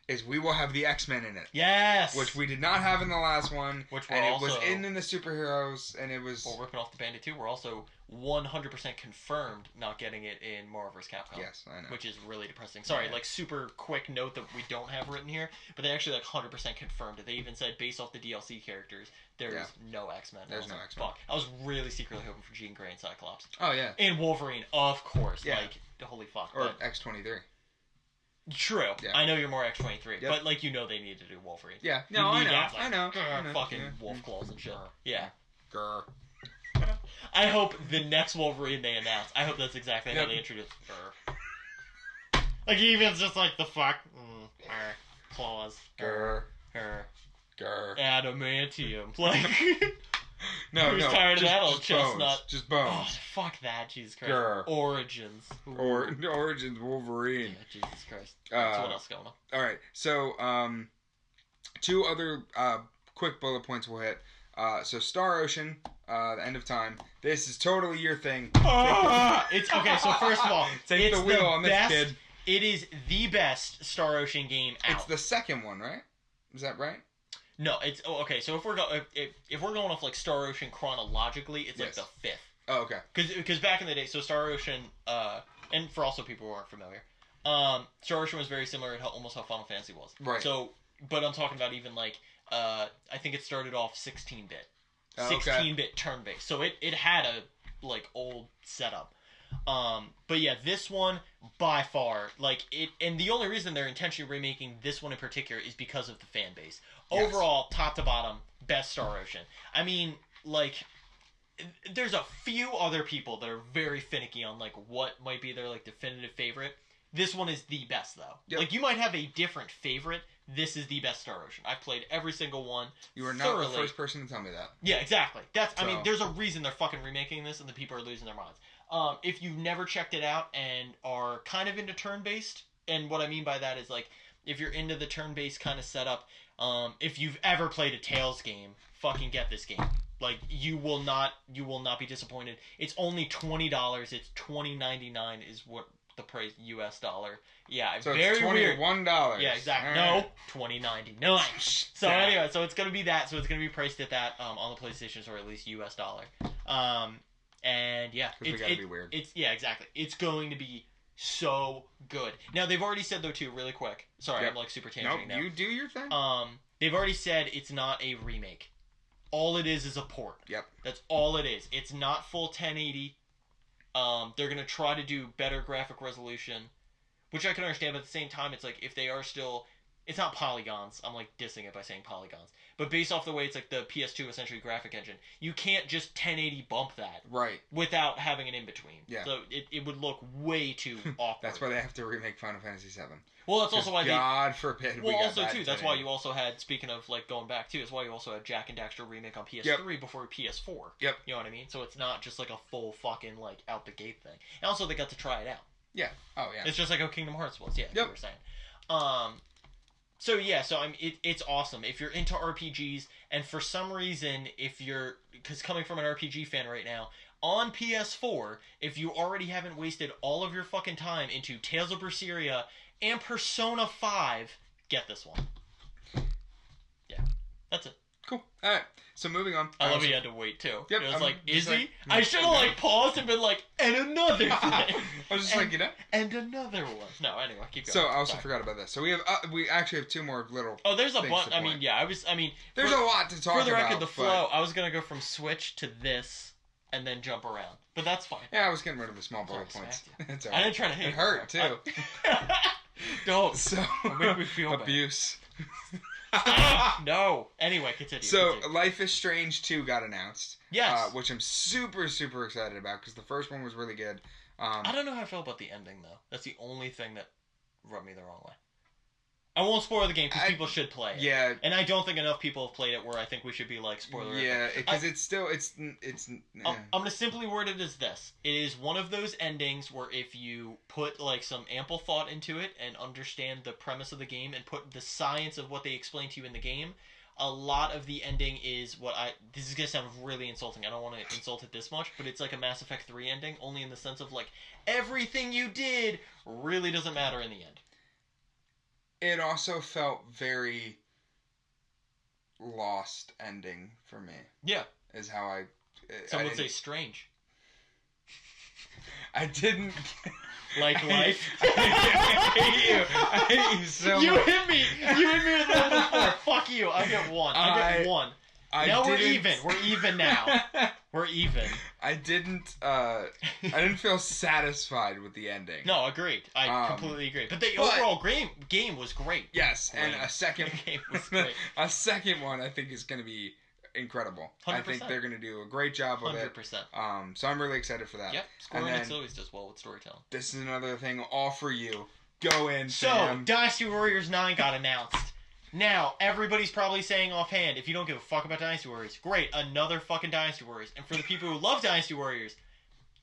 Speaker 1: is we will have the X-Men in it.
Speaker 2: Yes!
Speaker 1: Which we did not have in the last one.
Speaker 2: Which we're
Speaker 1: and
Speaker 2: also...
Speaker 1: it was in the superheroes, and it was...
Speaker 2: Well, ripping off the Bandit too, we're also 100% confirmed not getting it in Marvel vs. Capcom.
Speaker 1: Yes, I know.
Speaker 2: Which is really depressing. Sorry, like super quick note that we don't have written here, but they actually like 100% confirmed it. They even said based off the DLC characters, there is no X-Men.
Speaker 1: There's no X-Men.
Speaker 2: Fuck. I was really secretly hoping for Jean Grey and Cyclops.
Speaker 1: Oh, yeah.
Speaker 2: And Wolverine, of course.
Speaker 1: Yeah.
Speaker 2: Like, holy fuck.
Speaker 1: Or X-23.
Speaker 2: True.
Speaker 1: Yeah.
Speaker 2: I know you're more X-23, but like you know they need to do Wolverine.
Speaker 1: Yeah. No, I know.
Speaker 2: Fucking wolf claws and shit. Yeah.
Speaker 1: Grr.
Speaker 2: I hope the next Wolverine they announce, I hope that's exactly how they introduce Grr. Like even just like the fuck. Claws.
Speaker 1: Grr.
Speaker 2: Adamantium. Like
Speaker 1: Who's
Speaker 2: tired of that old
Speaker 1: just
Speaker 2: chestnut?
Speaker 1: Bones. Just bones.
Speaker 2: Oh, fuck that, Jesus Christ.
Speaker 1: Grr.
Speaker 2: Origins.
Speaker 1: Origins Wolverine.
Speaker 2: Yeah, Jesus Christ. So what else going on?
Speaker 1: Alright, so two other quick bullet points we'll hit. So Star Ocean, the end of time. This is totally your thing.
Speaker 2: It's okay, so first of all,
Speaker 1: take
Speaker 2: it's
Speaker 1: the wheel on this
Speaker 2: best,
Speaker 1: kid.
Speaker 2: It is the best Star Ocean game out.
Speaker 1: It's the second one, right? Is that right?
Speaker 2: No, it's okay. So if we're going off like Star Ocean chronologically, it's like the fifth.
Speaker 1: Oh, okay.
Speaker 2: Because back in the day, so Star Ocean, and for also people who aren't familiar, Star Ocean was very similar to almost how Final Fantasy was.
Speaker 1: Right.
Speaker 2: So, but I'm talking about even like I think it started off 16-bit,
Speaker 1: Oh, okay.
Speaker 2: 16-bit turn-based. So it had a like old setup. But yeah, this one by far, like it, and the only reason they're intentionally remaking this one in particular is because of the fan base.
Speaker 1: Yes.
Speaker 2: Overall, top to bottom, best Star Ocean. I mean, like, there's a few other people that are very finicky on like what might be their like definitive favorite. This one is the best though. Yep. Like you might have a different favorite. This is the best Star Ocean. I've played every single one.
Speaker 1: You are not the first person to tell me that.
Speaker 2: Yeah, exactly. I mean, there's a reason they're fucking remaking this, and the people are losing their minds. If you've never checked it out and are kind of into turn-based, and what I mean by that is like if you're into the turn-based kind of setup, if you've ever played a Tales game, fucking get this game. Like you will not be disappointed. It's only $20. It's $20.99 is what the price US dollar. Yeah,
Speaker 1: So
Speaker 2: very
Speaker 1: it's
Speaker 2: weird.
Speaker 1: $21.
Speaker 2: Yeah, exactly.
Speaker 1: All
Speaker 2: No, $20.99. So anyway, so it's gonna be that. So it's gonna be priced at that on the PlayStation, or at least US dollar. And yeah,
Speaker 1: Because we gotta be weird.
Speaker 2: Exactly. It's going to be so good. Now they've already said though too, really quick. Sorry, I'm like super tangenting now.
Speaker 1: You do your thing.
Speaker 2: They've already said it's not a remake. All it is a port.
Speaker 1: Yep.
Speaker 2: That's all it is. It's not full 1080. They're gonna try to do better graphic resolution, which I can understand. But at the same time, it's like if they are still, it's not polygons. I'm like dissing it by saying polygons. But based off the way it's like the PS2 essentially graphic engine, you can't just 1080 bump that without having an in between.
Speaker 1: Yeah.
Speaker 2: So it would look way too awkward.
Speaker 1: That's why they have to remake Final Fantasy VII.
Speaker 2: Well, that's also why
Speaker 1: God forbid.
Speaker 2: Well, also too, that's why you also had. Speaking of like going back too, that's why you also had Jack and Daxter remake on PS3 before PS4.
Speaker 1: Yep.
Speaker 2: You know what I mean? So it's not just like a full fucking like out the gate thing. And also they got to try it out.
Speaker 1: Yeah. Oh yeah.
Speaker 2: It's just like how Kingdom Hearts was. Yeah.
Speaker 1: Yep.
Speaker 2: You were saying. So yeah, so it's awesome if you're into RPGs, and for some reason, because coming from an RPG fan right now, on PS4, if you already haven't wasted all of your fucking time into Tales of Berseria and Persona 5, get this one. Yeah, that's it.
Speaker 1: Cool. All right. So moving on.
Speaker 2: I love you had to wait too.
Speaker 1: Yep.
Speaker 2: It was like, is he? I should have like paused and been like, and another thing.
Speaker 1: I was just like,
Speaker 2: and another one. No, anyway, keep going.
Speaker 1: So I also forgot about this. So we actually have two more little.
Speaker 2: Oh, there's a bunch. There's
Speaker 1: a lot to talk about.
Speaker 2: For the record, the flow. I was gonna go from Switch to this, and then jump around, but that's fine.
Speaker 1: Yeah, I was getting rid of the small bullet points. It's all right.
Speaker 2: I didn't try to hit.
Speaker 1: It hurt too.
Speaker 2: Don't.
Speaker 1: So
Speaker 2: make me feel
Speaker 1: abuse.
Speaker 2: No. Anyway, continue.
Speaker 1: So, Life is Strange 2 got announced.
Speaker 2: Yes.
Speaker 1: Which I'm super, super excited about because the first one was really good.
Speaker 2: I don't know how I feel about the ending, though. That's the only thing that rubbed me the wrong way. I won't spoil the game because people should play it.
Speaker 1: Yeah.
Speaker 2: And I don't think enough people have played it where I think we should be like spoiler.
Speaker 1: Yeah, because it's
Speaker 2: I'm going to simply word it as this. It is one of those endings where if you put like some ample thought into it and understand the premise of the game and put the science of what they explain to you in the game, a lot of the ending is this is going to sound really insulting. I don't want to insult it this much, but it's like a Mass Effect 3 ending, only in the sense of like everything you did really doesn't matter in the end.
Speaker 1: It also felt very lost ending for me.
Speaker 2: Yeah.
Speaker 1: Is how I...
Speaker 2: Some would say strange.
Speaker 1: I didn't...
Speaker 2: Like life?
Speaker 1: I hate you so much.
Speaker 2: You hit me with level 4. Fuck you. I get 1. I get 1. Now we're even. We're even now. We're even.
Speaker 1: I didn't feel satisfied with the ending.
Speaker 2: No, agreed. I completely agree. But the overall game was great.
Speaker 1: Yes, and a second
Speaker 2: game was great.
Speaker 1: A second one I think is going to be incredible.
Speaker 2: 100%.
Speaker 1: I think they're going to do a great job with
Speaker 2: 100%.
Speaker 1: it. So I'm really excited for that.
Speaker 2: Yep. Square Enix always does well with storytelling.
Speaker 1: This is another thing all for you. Go in,
Speaker 2: So,
Speaker 1: Sam.
Speaker 2: Dynasty Warriors 9 got announced. Now, everybody's probably saying offhand, if you don't give a fuck about Dynasty Warriors, great, another fucking Dynasty Warriors. And for the people who love Dynasty Warriors,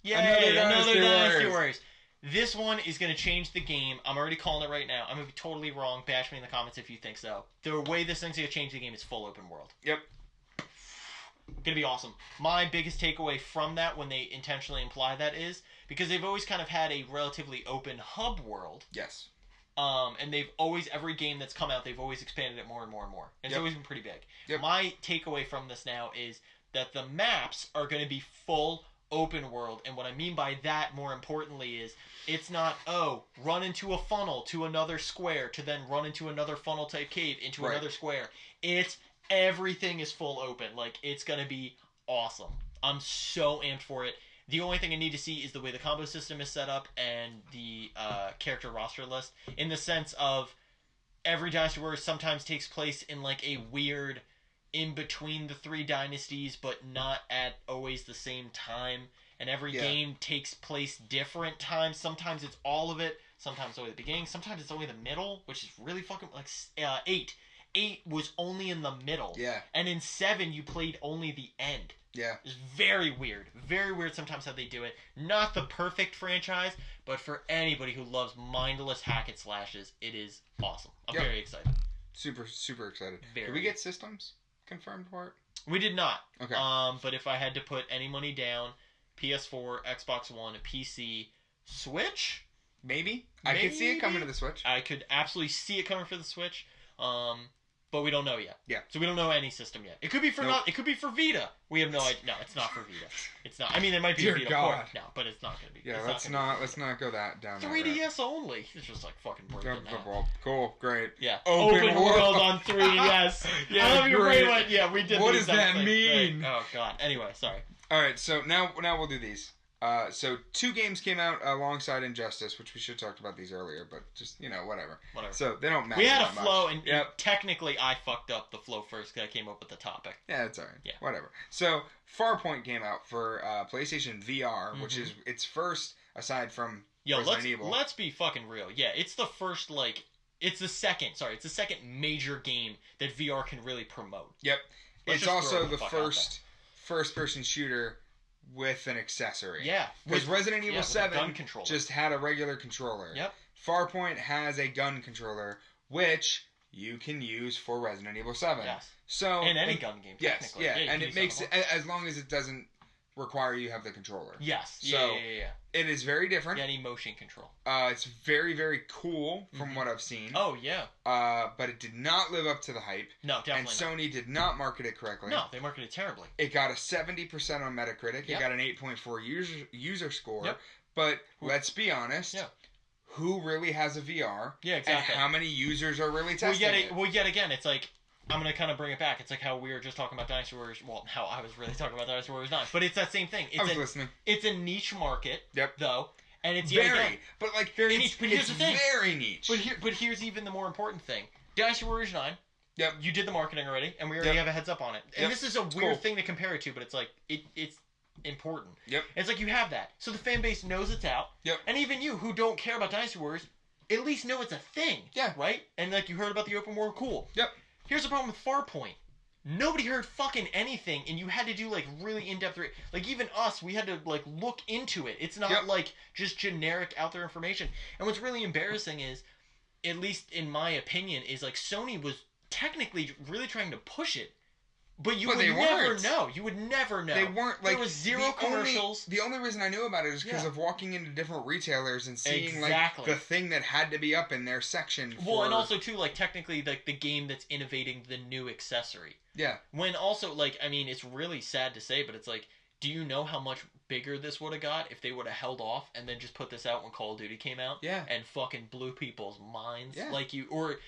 Speaker 2: yay, another Dynasty Warriors. This one is going to change the game. I'm already calling it right now. I'm going to be totally wrong. Bash me in the comments if you think so. The way this thing's going to change the game is full open world.
Speaker 1: Yep.
Speaker 2: Going to be awesome. My biggest takeaway from that, when they intentionally imply that, is because they've always kind of had a relatively open hub world.
Speaker 1: Yes.
Speaker 2: And they've always, every game that's come out, they've always expanded it more and more and more. And it's always been pretty big.
Speaker 1: Yep.
Speaker 2: My takeaway from this now is that the maps are going to be full open world. And what I mean by that, more importantly, is it's not, run into a funnel to another square to then run into another funnel type cave into another square. It's everything is full open. Like, it's going to be awesome. I'm so amped for it. The only thing I need to see is the way the combo system is set up and the character roster list, in the sense of every Dynasty Warriors sometimes takes place in like a weird in between the three dynasties, but not at always the same time. And every game takes place different times. Sometimes it's all of it. Sometimes it's only the beginning. Sometimes it's only the middle, which is really fucking like 8. 8 was only in the middle.
Speaker 1: Yeah.
Speaker 2: And in 7 you played only the end.
Speaker 1: Yeah.
Speaker 2: It's very weird. Very weird sometimes how they do it. Not the perfect franchise, but for anybody who loves mindless hack and slashes, it is awesome. I'm very excited.
Speaker 1: Super, super excited.
Speaker 2: Very.
Speaker 1: Did we get systems confirmed for it?
Speaker 2: We did not.
Speaker 1: Okay.
Speaker 2: But if I had to put any money down, PS4, Xbox One, PC, Switch,
Speaker 1: Maybe. I could see it coming to the Switch.
Speaker 2: I could absolutely see it coming for the Switch. But we don't know yet.
Speaker 1: Yeah.
Speaker 2: So we don't know any system yet. It could be for it could be for Vita. We have no idea. No, it's not for Vita. It's not. I mean, it might be
Speaker 1: Dear
Speaker 2: a Vita
Speaker 1: God.
Speaker 2: port. No, but it's not going to be.
Speaker 1: Yeah, let's not go that down.
Speaker 2: 3DS only. It's just like fucking breaking that.
Speaker 1: Cool, great.
Speaker 2: Yeah.
Speaker 1: Open
Speaker 2: world on 3DS.
Speaker 1: Yeah,
Speaker 2: I love your
Speaker 1: great.
Speaker 2: brain went. Yeah, we did.
Speaker 1: What does that mean?
Speaker 2: Right. Oh God. Anyway, sorry.
Speaker 1: All right, so now we'll do these. So 2 games came out alongside Injustice, which we should have talked about these earlier, but just, whatever. So they don't matter.
Speaker 2: We had a
Speaker 1: that
Speaker 2: flow,
Speaker 1: much.
Speaker 2: and technically I fucked up the flow first because I came up with the topic.
Speaker 1: Yeah, it's alright.
Speaker 2: Yeah.
Speaker 1: Whatever. So Farpoint came out for PlayStation VR, which is its first, aside from Resident Evil.
Speaker 2: Let's be fucking real. Yeah, it's the first, it's the second major game that VR can really promote.
Speaker 1: Yep. It's also the first-person shooter with an accessory.
Speaker 2: Yeah.
Speaker 1: Because Resident Evil 7
Speaker 2: controller.
Speaker 1: just had a regular controller.
Speaker 2: Yep.
Speaker 1: Farpoint has a gun controller, which you can use for Resident Evil 7.
Speaker 2: Yes.
Speaker 1: So,
Speaker 2: in any gun game, technically.
Speaker 1: Yes, yeah. And it makes it, as long as it doesn't require you have the controller.
Speaker 2: Yes.
Speaker 1: So,
Speaker 2: yeah.
Speaker 1: It is very different.
Speaker 2: Yeah, any motion control.
Speaker 1: It's very, very cool from what I've seen.
Speaker 2: Oh, yeah.
Speaker 1: But it did not live up to the hype.
Speaker 2: No, definitely
Speaker 1: And Sony did not market it correctly.
Speaker 2: No, they marketed it terribly.
Speaker 1: It got a 70% on Metacritic.
Speaker 2: Yep.
Speaker 1: It got an 8.4 user score.
Speaker 2: Yep.
Speaker 1: But let's be honest.
Speaker 2: Yeah.
Speaker 1: Who really has a VR?
Speaker 2: Yeah, exactly.
Speaker 1: And how many users are really testing it?
Speaker 2: Well, yet again, it's like, I'm going to kind of bring it back. It's like how we were just talking about Dynasty Warriors. Well, how I was really talking about Dynasty Warriors 9. But it's that same thing.
Speaker 1: I was listening.
Speaker 2: It's a niche market,
Speaker 1: Yep.
Speaker 2: though. And it's
Speaker 1: very, but like
Speaker 2: very niche. But here's the thing.
Speaker 1: Very niche.
Speaker 2: But here's even the more important thing. Dynasty Warriors 9.
Speaker 1: Yep.
Speaker 2: You did the marketing already, and we already have a heads up on it. And this is a weird thing to compare it to, but it's like it's important.
Speaker 1: Yep.
Speaker 2: It's like you have that, so the fan base knows it's out.
Speaker 1: Yep.
Speaker 2: And even you who don't care about Dynasty Warriors, at least know it's a thing.
Speaker 1: Yeah.
Speaker 2: Right. And like you heard about the open world, cool.
Speaker 1: Yep.
Speaker 2: Here's the problem with Farpoint. Nobody heard fucking anything, and you had to do like really in-depth. Like even us, we had to like look into it. It's not like just generic out there information. And what's really embarrassing is, at least in my opinion, is like Sony was technically really trying to push it, but you would never know. You would never know.
Speaker 1: They weren't like
Speaker 2: there was zero commercials.
Speaker 1: The only reason I knew about it is because of walking into different retailers and seeing like the thing that had to be up in their section.
Speaker 2: Well, and also too, like technically, like the game that's innovating the new accessory.
Speaker 1: Yeah.
Speaker 2: When also, like, I mean, it's really sad to say, but it's like, do you know how much bigger this would have got if they would have held off and then just put this out when Call of Duty came out?
Speaker 1: Yeah.
Speaker 2: And fucking blew people's minds.
Speaker 1: Yeah.
Speaker 2: Like or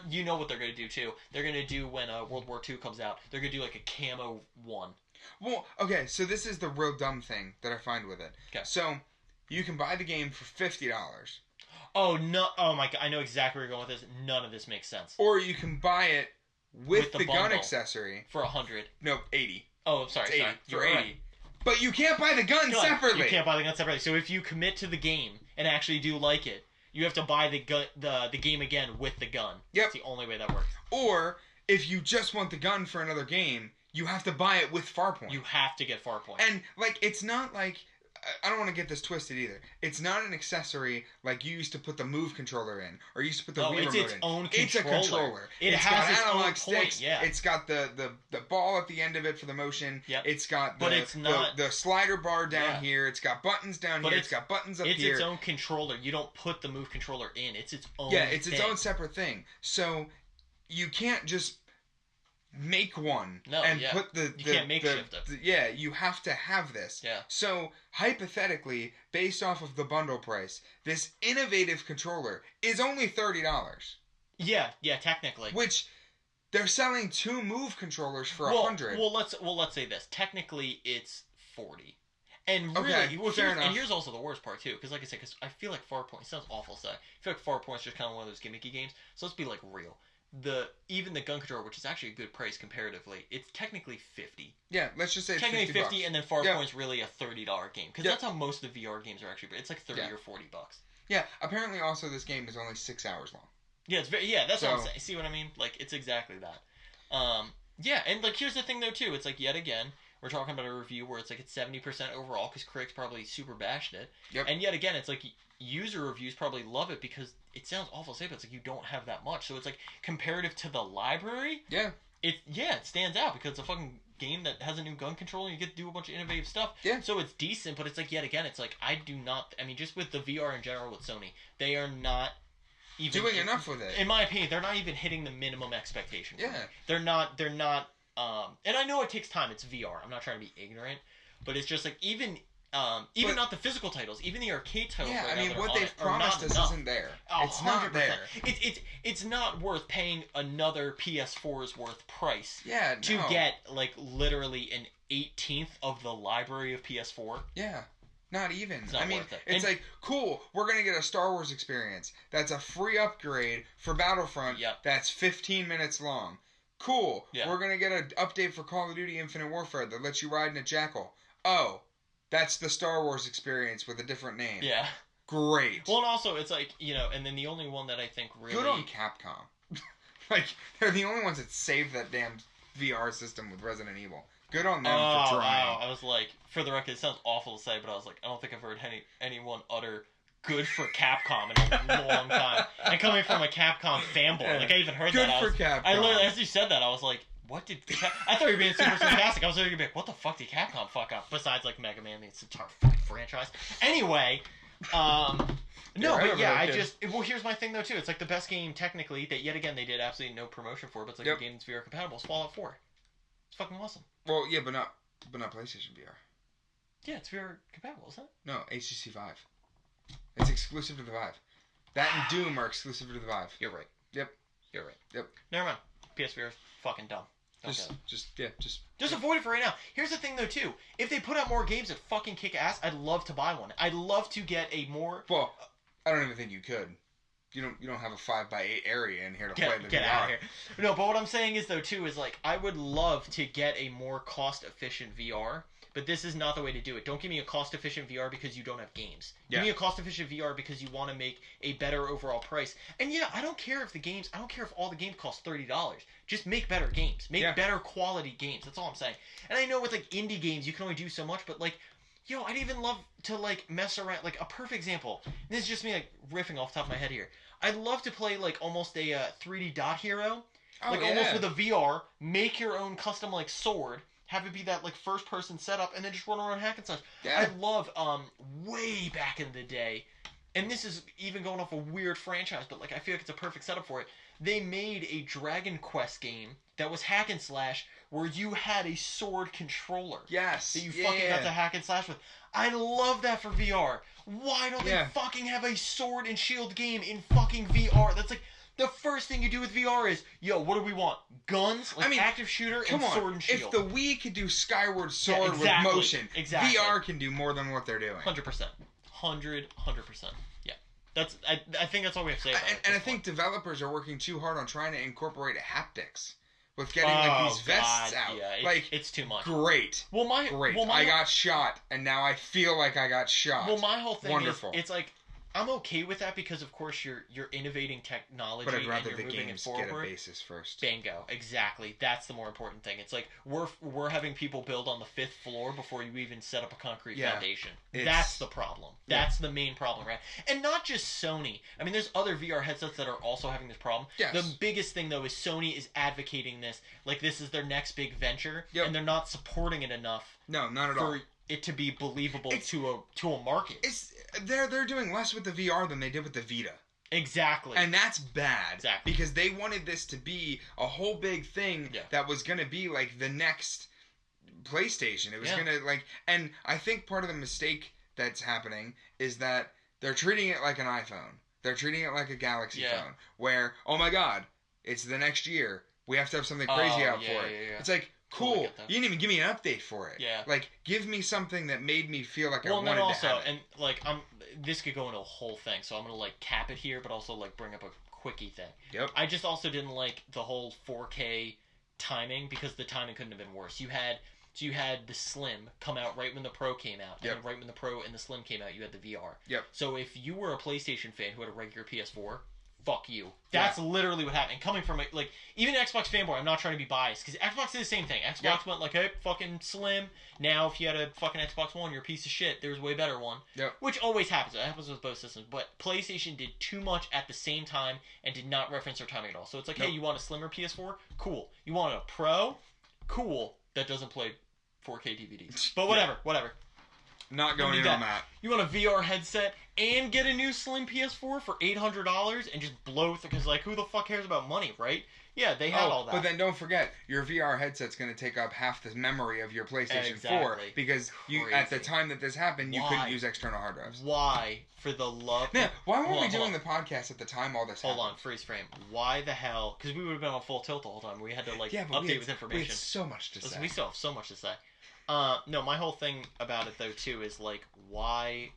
Speaker 2: you know what they're gonna do too. They're gonna do when World War II comes out. They're gonna do like a camo one.
Speaker 1: Well, okay, so this is the real dumb thing that I find with it.
Speaker 2: Okay.
Speaker 1: So you can buy the game for $50.
Speaker 2: Oh no! Oh my god! I know exactly where you're going with this. None of this makes sense.
Speaker 1: Or you can buy it with the gun
Speaker 2: bundle
Speaker 1: accessory
Speaker 2: for 100.
Speaker 1: No, 80.
Speaker 2: Oh, I'm sorry.
Speaker 1: It's 80.
Speaker 2: Sorry.
Speaker 1: You're 80. But you can't buy the gun separately.
Speaker 2: You can't buy the gun separately. So if you commit to the game and actually do like it, you have to buy the game again with the gun.
Speaker 1: Yep.
Speaker 2: That's the only way that works.
Speaker 1: Or if you just want the gun for another game, you have to buy it with Farpoint.
Speaker 2: You have to get Farpoint.
Speaker 1: And like it's not like I don't want to get this twisted either. It's not an accessory like you used to put the Move controller in, or you used to put the Wii remote in.
Speaker 2: It's its own controller.
Speaker 1: It's a controller.
Speaker 2: It's
Speaker 1: got
Speaker 2: its
Speaker 1: analog
Speaker 2: own
Speaker 1: sticks.
Speaker 2: point, yeah.
Speaker 1: It's got the ball at the end of it for the motion.
Speaker 2: Yep.
Speaker 1: It's got the slider bar down here. It's got buttons down here. It's got buttons up here.
Speaker 2: It's its own controller. You don't put the Move controller in. It's its own
Speaker 1: it's its own separate thing. So you can't just make one put the
Speaker 2: you can't makeshift it.
Speaker 1: You have to have this.
Speaker 2: Yeah.
Speaker 1: So hypothetically, based off of the bundle price, this innovative controller is only $30.
Speaker 2: Yeah, technically.
Speaker 1: Which they're selling 2 Move controllers for $100.
Speaker 2: Well, let's say this. Technically, it's $40. And really,
Speaker 1: fair enough.
Speaker 2: And here's also the worst part too, because like I said, I feel like Farpoint. It sounds awful to say. I feel like Farpoint's just kind of one of those gimmicky games. So let's be like real. Even the gun controller, which is actually a good price comparatively, it's technically $50.
Speaker 1: Yeah, let's just say it's
Speaker 2: technically $50, and then Farpoint's
Speaker 1: yeah.
Speaker 2: really a $30 game, because that's how most of the VR games are actually. It's like $30 or $40.
Speaker 1: Yeah, apparently also this game is only 6 hours long.
Speaker 2: Yeah, that's what I'm saying. See what I mean? Like it's exactly that. Yeah, and like here's the thing though too. It's like yet again we're talking about a review where it's like it's 70% overall because critics probably super bashed it.
Speaker 1: Yep.
Speaker 2: And yet again, it's like user reviews probably love it because it sounds awful to say, but it's like you don't have that much. So it's like comparative to the library.
Speaker 1: Yeah.
Speaker 2: It stands out because it's a fucking game that has a new gun controller. And you get to do a bunch of innovative stuff.
Speaker 1: Yeah.
Speaker 2: So it's decent, but it's like, yet again, it's like, I do not... I mean, just with the VR in general with Sony, they are not even...
Speaker 1: doing enough with it.
Speaker 2: In my opinion, they're not even hitting the minimum expectation.
Speaker 1: Yeah.
Speaker 2: They're not... and I know it takes time. It's VR. I'm not trying to be ignorant. But it's just like, even not the physical titles, even the arcade titles.
Speaker 1: Yeah,
Speaker 2: right
Speaker 1: I mean,
Speaker 2: now
Speaker 1: what they've promised us isn't there. It's
Speaker 2: 100%.
Speaker 1: not there.
Speaker 2: It's not worth paying another PS4's worth price.
Speaker 1: Yeah,
Speaker 2: to get like literally an 18th of the library of PS4.
Speaker 1: Yeah. Not even.
Speaker 2: It's not
Speaker 1: I mean,
Speaker 2: worth it.
Speaker 1: it's like, cool, we're going to get a Star Wars experience. That's a free upgrade for Battlefront.
Speaker 2: Yep.
Speaker 1: That's 15 minutes long. Cool.
Speaker 2: Yeah.
Speaker 1: We're going to get an update for Call of Duty Infinite Warfare that lets you ride in a Jackal. Oh, that's the Star Wars experience with a different name.
Speaker 2: Yeah.
Speaker 1: Great.
Speaker 2: Well, and also, it's like, and then the only one that I think really...
Speaker 1: Good on Capcom. Like, they're the only ones that saved that damn VR system with Resident Evil. Good on them for trying.
Speaker 2: Wow. I was like, for the record, it sounds awful to say, but I was like, I don't think I've heard anyone utter good for Capcom in a long time. And coming from a Capcom fanboy, like I even heard
Speaker 1: good
Speaker 2: that.
Speaker 1: Good for Capcom.
Speaker 2: I literally, as you said that, I was like, what did I thought you were being super sarcastic. I was literally gonna be like, what the fuck did Capcom fuck up? Besides like Mega Man, the entire fucking franchise. Anyway, no, but yeah, here's my thing though too. It's like the best game technically that yet again they did absolutely no promotion for, but it's like a game that's VR compatible. It's Fallout 4. It's fucking awesome.
Speaker 1: Well, yeah, but not PlayStation VR.
Speaker 2: Yeah, it's VR compatible, isn't it?
Speaker 1: No, HTC Vive. It's exclusive to the Vive. That and Doom are exclusive to the Vive.
Speaker 2: You're right.
Speaker 1: Yep.
Speaker 2: You're right.
Speaker 1: Yep.
Speaker 2: Never mind. PSVR is fucking dumb. Just
Speaker 1: avoid
Speaker 2: it for right now. Here's the thing though too. If they put out more games that fucking kick ass, I'd love to buy one. I'd love to get a more.
Speaker 1: Well, I don't even think you could. You don't have a 5x8 area in here to play the VR.
Speaker 2: Get out of here. No, but what I'm saying is though too is like I would love to get a more cost efficient VR. But this is not the way to do it. Don't give me a cost-efficient VR because you don't have games.
Speaker 1: Yeah.
Speaker 2: Give me a cost-efficient VR because you want to make a better overall price. And yeah, I don't care if all the games cost $30. Just make better games. Make better quality games. That's all I'm saying. And I know with like indie games, you can only do so much, but like, I'd even love to like mess around. Like a perfect example. This is just me like riffing off the top of my head here. I'd love to play like almost a 3D Dot Hero. Almost with a VR. Make your own custom like sword. Have it be that like first person setup and then just run around hack and such.
Speaker 1: Yeah.
Speaker 2: I love way back in the day, and this is even going off a weird franchise, but like I feel like it's a perfect setup for it. They made a Dragon Quest game that was hack and slash where you had a sword controller.
Speaker 1: Yes.
Speaker 2: That you fucking got to hack and slash with. I love that for VR. Why don't they fucking have a sword and shield game in fucking VR? That's like the first thing you do with VR is, what do we want? Guns, active shooter, and sword and shield.
Speaker 1: If the Wii could do Skyward Sword with motion, VR can do more than what they're doing.
Speaker 2: 100%. 100%. Yeah. I think that's all we have to say about it.
Speaker 1: And I think developers are working too hard on trying to incorporate haptics. With getting these vests out.
Speaker 2: Yeah, it's too much.
Speaker 1: Great. I got shot, and now I feel like I got shot.
Speaker 2: Well, my whole thing is, it's like, I'm okay with that because, of course, you're innovating technology and you're moving it forward.
Speaker 1: Get a basis first.
Speaker 2: Bingo, exactly. That's the more important thing. It's like we're having people build on the 5th floor before you even set up a concrete foundation. That's the problem. That's the main problem, right? And not just Sony. I mean, there's other VR headsets that are also having this problem.
Speaker 1: Yes.
Speaker 2: The biggest thing though is Sony is advocating this like this is their next big venture, and they're not supporting it enough.
Speaker 1: No, not at all.
Speaker 2: It to be believable to a market.
Speaker 1: They're doing less with the VR than they did with the Vita.
Speaker 2: Exactly.
Speaker 1: And that's bad.
Speaker 2: Exactly.
Speaker 1: Because they wanted this to be a whole big thing that was going to be like the next PlayStation. It was going to and I think part of the mistake that's happening is that they're treating it like an iPhone. They're treating it like a Galaxy phone where, oh my God, it's the next year. We have to have something crazy out for it.
Speaker 2: Yeah.
Speaker 1: It's like, cool. You didn't even give me an update for it.
Speaker 2: Yeah.
Speaker 1: Like, give me something that made me feel like I wanted to have it.
Speaker 2: And like, this could go into a whole thing, so I'm gonna like cap it here, but also like bring up a quickie thing.
Speaker 1: Yep.
Speaker 2: I just also didn't like the whole 4K timing because the timing couldn't have been worse. You had the Slim come out right when the Pro came out, and then right when the Pro and the Slim came out, you had the VR.
Speaker 1: Yep.
Speaker 2: So if you were a PlayStation fan who had a regular PS4. Fuck you. That's literally what happened. Coming from, like, even an Xbox fanboy, I'm not trying to be biased, because Xbox did the same thing. Xbox went like, hey, fucking Slim. Now, if you had a fucking Xbox One, you're a piece of shit. There's a way better one.
Speaker 1: Yep.
Speaker 2: Which always happens. It happens with both systems. But PlayStation did too much at the same time and did not reference their timing at all. So it's like, hey, you want a slimmer PS4? Cool. You want a Pro? Cool. that doesn't play 4K DVDs. But whatever.
Speaker 1: Not going in on that.
Speaker 2: You want a VR headset and get a new slim PS4 for $800 and just blow through, because, like, who the fuck cares about money, right? Yeah, they had all that.
Speaker 1: But then don't forget, your VR headset's going to take up half the memory of your PlayStation 4 because at the time that this happened, you couldn't use external hard drives.
Speaker 2: Why, for the love...
Speaker 1: Yeah, why weren't we doing the podcast at the time all this happened?
Speaker 2: Hold on, freeze frame. Why the hell... Because we would have been on full tilt the whole time. We had to, like, update with information.
Speaker 1: We had so much to say.
Speaker 2: We still have so much to say. No, my whole thing about it, though, too, is, like, why,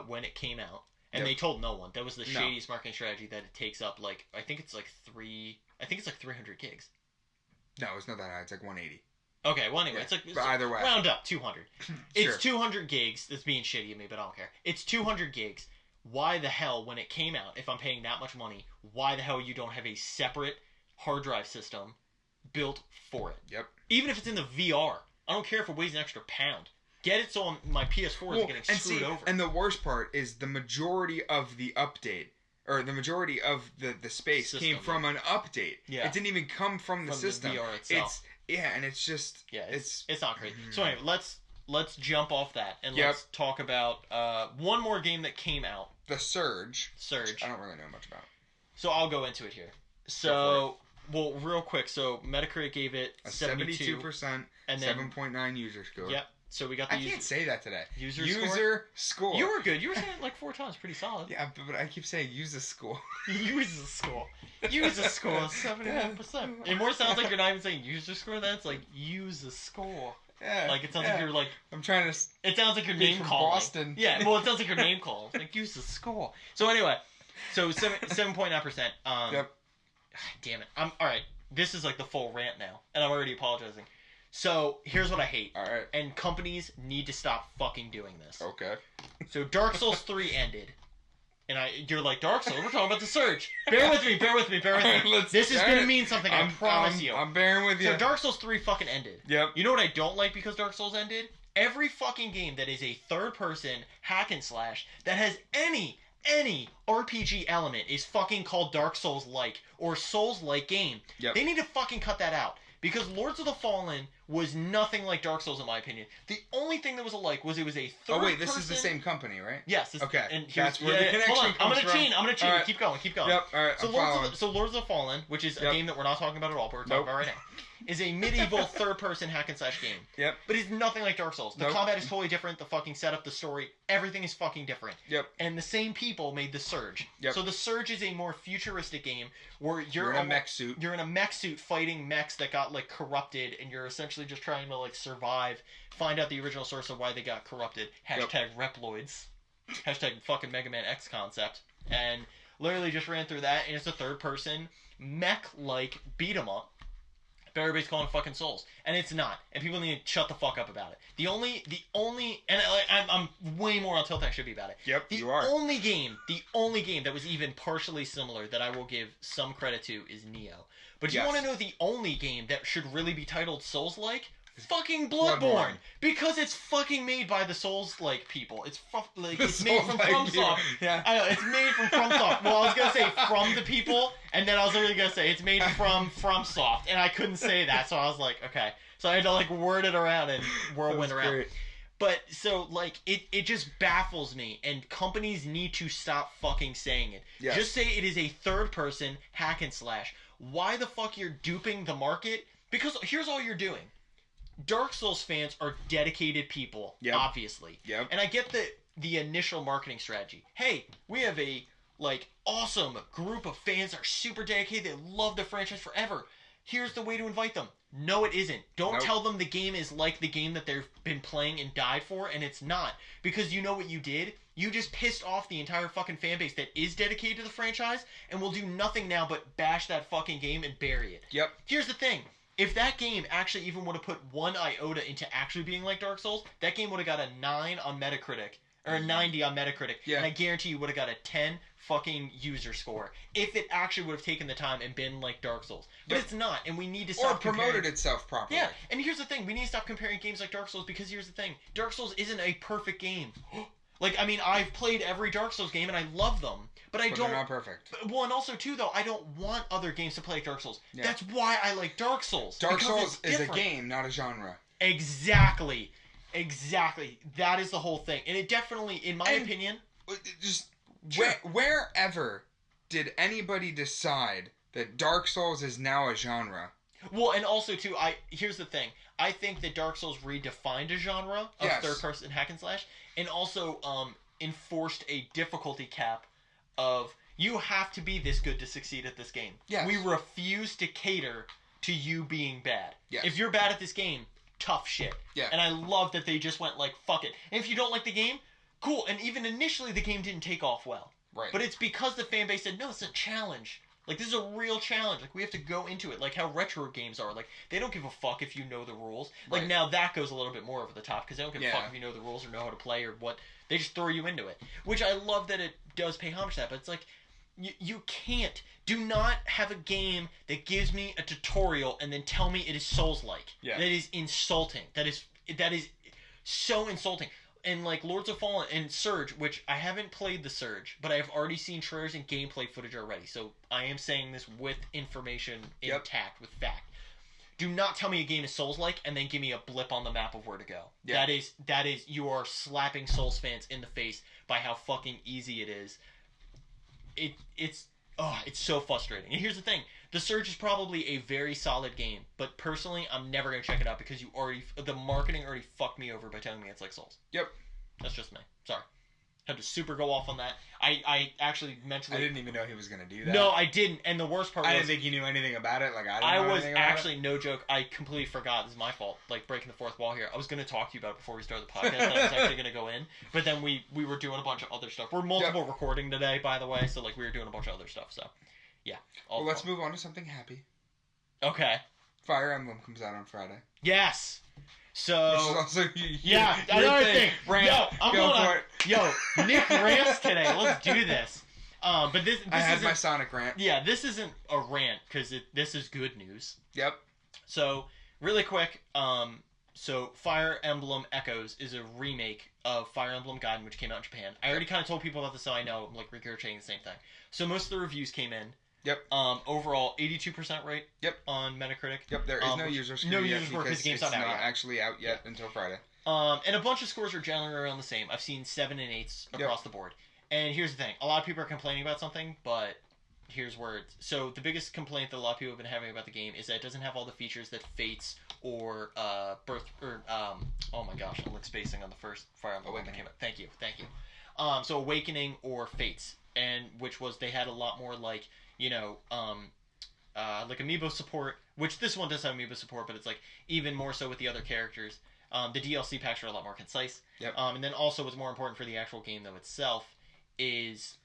Speaker 2: when it came out, and they told no one. That was the shadiest marketing strategy, that it takes up, like, I think it's like 300 gigs.
Speaker 1: No, it's not that high. It's like 180.
Speaker 2: Okay, well, anyway, it's
Speaker 1: either way.
Speaker 2: Round up, 200. It's 200 gigs. That's being shitty of me, but I don't care. It's 200 gigs. Why the hell, when it came out, if I'm paying that much money, why the hell you don't have a separate hard drive system built for it?
Speaker 1: Yep.
Speaker 2: Even if it's in the VR. I don't care if it weighs an extra pound. Get it so my PS4 isn't getting screwed over.
Speaker 1: And the worst part is the majority of the update, or the majority of the space came from an update. Yeah. It didn't even come from the system.
Speaker 2: The VR itself.
Speaker 1: It's just...
Speaker 2: Yeah, it's not great. So anyway, let's jump off that, and let's talk about one more game that came out.
Speaker 1: The Surge.
Speaker 2: Surge.
Speaker 1: I don't really know much about.
Speaker 2: So I'll go into it here. So... Well, real quick, so Metacritic gave it
Speaker 1: a 72%, and then 7.9 user score.
Speaker 2: Yep. So we got the
Speaker 1: I can't say that today.
Speaker 2: User
Speaker 1: score.
Speaker 2: You were good. You were saying it like 4 times. Pretty solid.
Speaker 1: Yeah, but I keep saying user score.
Speaker 2: User score. User score, 71%. It more sounds like you're not even saying user score. That's like user score.
Speaker 1: Yeah.
Speaker 2: Like it sounds like you're like.
Speaker 1: I'm trying to.
Speaker 2: It sounds like your name calling.
Speaker 1: Boston.
Speaker 2: Yeah. Well, it sounds like your name call. Like user score. So anyway, so 7.9%.
Speaker 1: Yep.
Speaker 2: Damn it. All right. This is like the full rant now, and I'm already apologizing. So, here's what I hate.
Speaker 1: All right.
Speaker 2: And companies need to stop fucking doing this.
Speaker 1: Okay.
Speaker 2: So, Dark Souls 3 ended. And you're like, Dark Souls? We're talking about the Surge. Bear with me. This is going to mean something, I promise you.
Speaker 1: I'm bearing with you.
Speaker 2: So, Dark Souls 3 fucking ended.
Speaker 1: Yep.
Speaker 2: You know what I don't like because Dark Souls ended? Every fucking game that is a third-person hack and slash that has any RPG element is fucking called Dark Souls-like or Souls-like game.
Speaker 1: Yep.
Speaker 2: They need to fucking cut that out. Because Lords of the Fallen was nothing like Dark Souls in my opinion. The only thing that was alike was it was a third person...
Speaker 1: Oh wait, this is the same company, right?
Speaker 2: Yes.
Speaker 1: Okay.
Speaker 2: And
Speaker 1: that's where the connection comes from.
Speaker 2: I'm gonna chain.
Speaker 1: Right.
Speaker 2: Keep going.
Speaker 1: Yep, alright,
Speaker 2: so Lords of the Fallen, which is a game that we're not talking about at all, but we're talking about right now, is a medieval third-person hack and slash game.
Speaker 1: Yep.
Speaker 2: But it's nothing like Dark Souls. The combat is totally different. The fucking setup, the story, everything is fucking different.
Speaker 1: Yep.
Speaker 2: And the same people made the Surge.
Speaker 1: Yep.
Speaker 2: So the Surge is a more futuristic game where you're
Speaker 1: in a mech suit.
Speaker 2: You're in a mech suit fighting mechs that got like corrupted, and you're essentially just trying to like survive, find out the original source of why they got corrupted. Hashtag Reploids. Hashtag fucking Mega Man X concept. And literally just ran through that, and it's a third-person mech-like beat-em-up. But everybody's calling it fucking Souls, and it's not. And people need to shut the fuck up about it. The only, and I'm way more on tilt than I should be about it.
Speaker 1: Yep, you are.
Speaker 2: The only game that was even partially similar that I will give some credit to is Neo. But you want to know the only game that should really be titled Souls-like? Fucking Bloodborne. Because it's fucking made by the Souls-like people. It's it's made from FromSoft.
Speaker 1: Yeah.
Speaker 2: I know, it's made from FromSoft. Well, I was going to say from the people, and then I was literally going to say it's made from FromSoft, and I couldn't say that, so I was like, okay. So I had to like word it around and whirlwind around.
Speaker 1: Great.
Speaker 2: But, so, like, it just baffles me, and companies need to stop fucking saying it.
Speaker 1: Yes.
Speaker 2: Just say it is a third-person hack and slash. Why the fuck you're duping the market? Because here's all you're doing. Dark Souls fans are dedicated people, obviously.
Speaker 1: Yep.
Speaker 2: And I get the initial marketing strategy. Hey, we have a, like, awesome group of fans that are super dedicated. They love the franchise forever. Here's the way to invite them. No, it isn't. Don't tell them the game is like the game that they've been playing and died for, and it's not. Because you know what you did? You just pissed off the entire fucking fan base that is dedicated to the franchise and will do nothing now but bash that fucking game and bury it.
Speaker 1: Yep.
Speaker 2: Here's the thing. If that game actually even would have put one iota into actually being like Dark Souls, that game would have got a 9 on Metacritic. Or a 90 on Metacritic.
Speaker 1: Yeah.
Speaker 2: And I guarantee you would have got a 10 fucking user score. If it actually would have taken the time and been like Dark Souls. But it's not, and we need to stop
Speaker 1: promoted itself properly.
Speaker 2: Yeah, and here's the thing. We need to stop comparing games like Dark Souls because here's the thing. Dark Souls isn't a perfect game. Like, I mean, I've played every Dark Souls game and I love them, but I don't.
Speaker 1: They're not perfect.
Speaker 2: Well, and also too, though, I don't want other games to play like Dark Souls.
Speaker 1: Yeah.
Speaker 2: That's why I like Dark Souls.
Speaker 1: Dark Souls is a game, not a genre.
Speaker 2: Exactly. That is the whole thing, and it definitely, in my opinion,
Speaker 1: just
Speaker 2: sure.
Speaker 1: wherever did anybody decide that Dark Souls is now a genre?
Speaker 2: Well, and also too, here's the thing. I think that Dark Souls redefined a genre of third-person hack and slash, and also enforced a difficulty cap of you have to be this good to succeed at this game.
Speaker 1: Yes.
Speaker 2: We refuse to cater to you being bad.
Speaker 1: Yes.
Speaker 2: If you're bad at this game, tough shit.
Speaker 1: Yeah.
Speaker 2: And I love that they just went like, fuck it. And if you don't like the game, cool. And even initially the game didn't take off well.
Speaker 1: Right.
Speaker 2: But it's because the fan base said, no, it's a challenge. Like, this is a real challenge. Like, we have to go into it. Like how retro games are. Like, they don't give a fuck if you know the rules. Like,
Speaker 1: Right.
Speaker 2: now that goes a little bit more over the top because they don't give a fuck if you know the rules or know how to play or what. They just throw you into it. Which I love that it does pay homage to that. But it's like, you can't. Do not have a game that gives me a tutorial and then tell me it is Souls-like.
Speaker 1: Yeah.
Speaker 2: That is insulting. That is so insulting. And like Lords of Fallen and Surge, which I haven't played the Surge, but I've already seen trailers and gameplay footage already. So I am saying this with information intact, with fact. Do not tell me a game is Souls-like and then give me a blip on the map of where to go.
Speaker 1: Yeah.
Speaker 2: That is you are slapping Souls fans in the face by how fucking easy it is. It's so frustrating. And here's the thing. The Surge is probably a very solid game, but personally, I'm never going to check it out because the marketing already fucked me over by telling me it's like Souls.
Speaker 1: Yep.
Speaker 2: That's just me. Sorry. Had to super go off on that. I actually mentally...
Speaker 1: I didn't even know he was going to do that.
Speaker 2: No, I didn't. And the worst part was...
Speaker 1: I didn't think he knew anything about it. Like, I didn't know anything about
Speaker 2: actually, no joke, I completely forgot. This is my fault. Like, breaking the fourth wall here. I was going to talk to you about it before we started the podcast. And I was actually going to go in. But then we were doing a bunch of other stuff. We're multiple recording today, by the way. So, like, we were doing a bunch of other stuff. So, yeah.
Speaker 1: Well, let's move on to something happy.
Speaker 2: Okay.
Speaker 1: Fire Emblem comes out on Friday.
Speaker 2: Yes. So,
Speaker 1: which is also
Speaker 2: another thing.
Speaker 1: Rant.
Speaker 2: Yo, I'm
Speaker 1: Go
Speaker 2: going
Speaker 1: for
Speaker 2: on.
Speaker 1: it.
Speaker 2: Yo, Nick rants today. Let's do this. But this
Speaker 1: I had
Speaker 2: isn't,
Speaker 1: my Sonic rant.
Speaker 2: Yeah, this isn't a rant because this is good news.
Speaker 1: Yep.
Speaker 2: So, really quick. So Fire Emblem Echoes is a remake of Fire Emblem Gaiden, which came out in Japan. I already kind of told people about this, so I know I'm like regurgitating the same thing. So most of the reviews came in.
Speaker 1: Yep.
Speaker 2: Overall, 82% rate.
Speaker 1: Yep.
Speaker 2: On Metacritic.
Speaker 1: Yep. There is no user score.
Speaker 2: No
Speaker 1: yet
Speaker 2: user score because the game's
Speaker 1: it's
Speaker 2: not out yet.
Speaker 1: Actually out yet until Friday.
Speaker 2: And a bunch of scores are generally around the same. I've seen 7 and 8s across the board. And here's the thing: a lot of people are complaining about something, but here's where it's... So the biggest complaint that a lot of people have been having about the game is that it doesn't have all the features that Fates or oh my gosh, I'm like spacing on the first Fire Emblem that came out. Thank you. So Awakening or Fates, and which was they had a lot more like like amiibo support, which this one does have amiibo support, but it's like even more so with the other characters. The DLC packs are a lot more concise.
Speaker 1: Yep.
Speaker 2: And then also what's more important for the actual game though itself is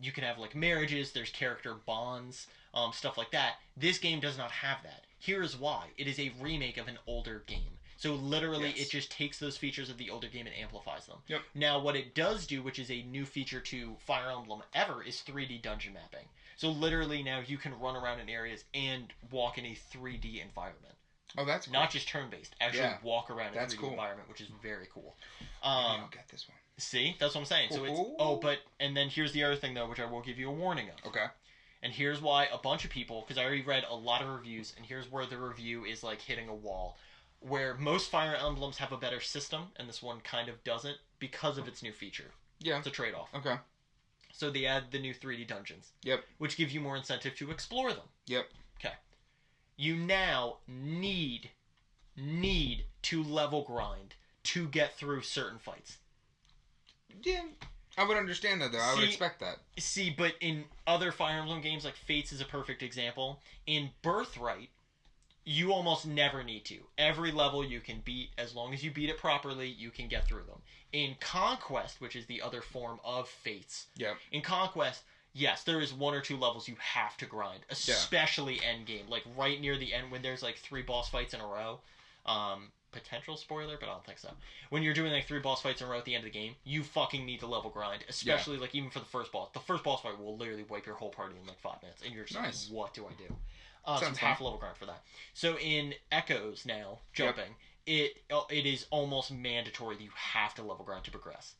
Speaker 2: you can have like marriages, there's character bonds, stuff like that. This game does not have that. Here's why. It is a remake of an older game. So literally it just takes those features of the older game and amplifies them.
Speaker 1: Yep.
Speaker 2: Now what it does do, which is a new feature to Fire Emblem ever, is 3D dungeon mapping. So literally now you can run around in areas and walk in a 3D environment.
Speaker 1: Oh, that's cool.
Speaker 2: Not just turn-based. Actually walk around in a 3D environment, which is very cool.
Speaker 1: I'll get this one.
Speaker 2: See? That's what I'm saying. So it's... and then here's the other thing, though, which I will give you a warning of.
Speaker 1: Okay.
Speaker 2: And here's why a bunch of people... Because I already read a lot of reviews, and here's where the review is, like, hitting a wall. Where most Fire Emblems have a better system, and this one kind of doesn't, because of its new feature.
Speaker 1: Yeah.
Speaker 2: It's a trade-off.
Speaker 1: Okay.
Speaker 2: So they add the new 3D dungeons.
Speaker 1: Yep.
Speaker 2: Which give you more incentive to explore them.
Speaker 1: Yep.
Speaker 2: Okay. You now need to level grind to get through certain fights.
Speaker 1: Yeah. I would understand that, though. I would expect that.
Speaker 2: See, but in other Fire Emblem games, like Fates is a perfect example. In Birthright, you almost never need to. Every level you can beat, as long as you beat it properly, you can get through them. In Conquest, which is the other form of Fates, in Conquest, yes, there is 1 or 2 levels you have to grind, especially endgame. Like right near the end when there's like 3 boss fights in a row. Potential spoiler, but I don't think so. When you're doing like 3 boss fights in a row at the end of the game, you fucking need to level grind, especially like even for the first boss. The first boss fight will literally wipe your whole party in like 5 minutes, and you're just like, what do I do? So you have to level grind for that. So in Echoes now, jumping, it is almost mandatory that you have to level grind to progress.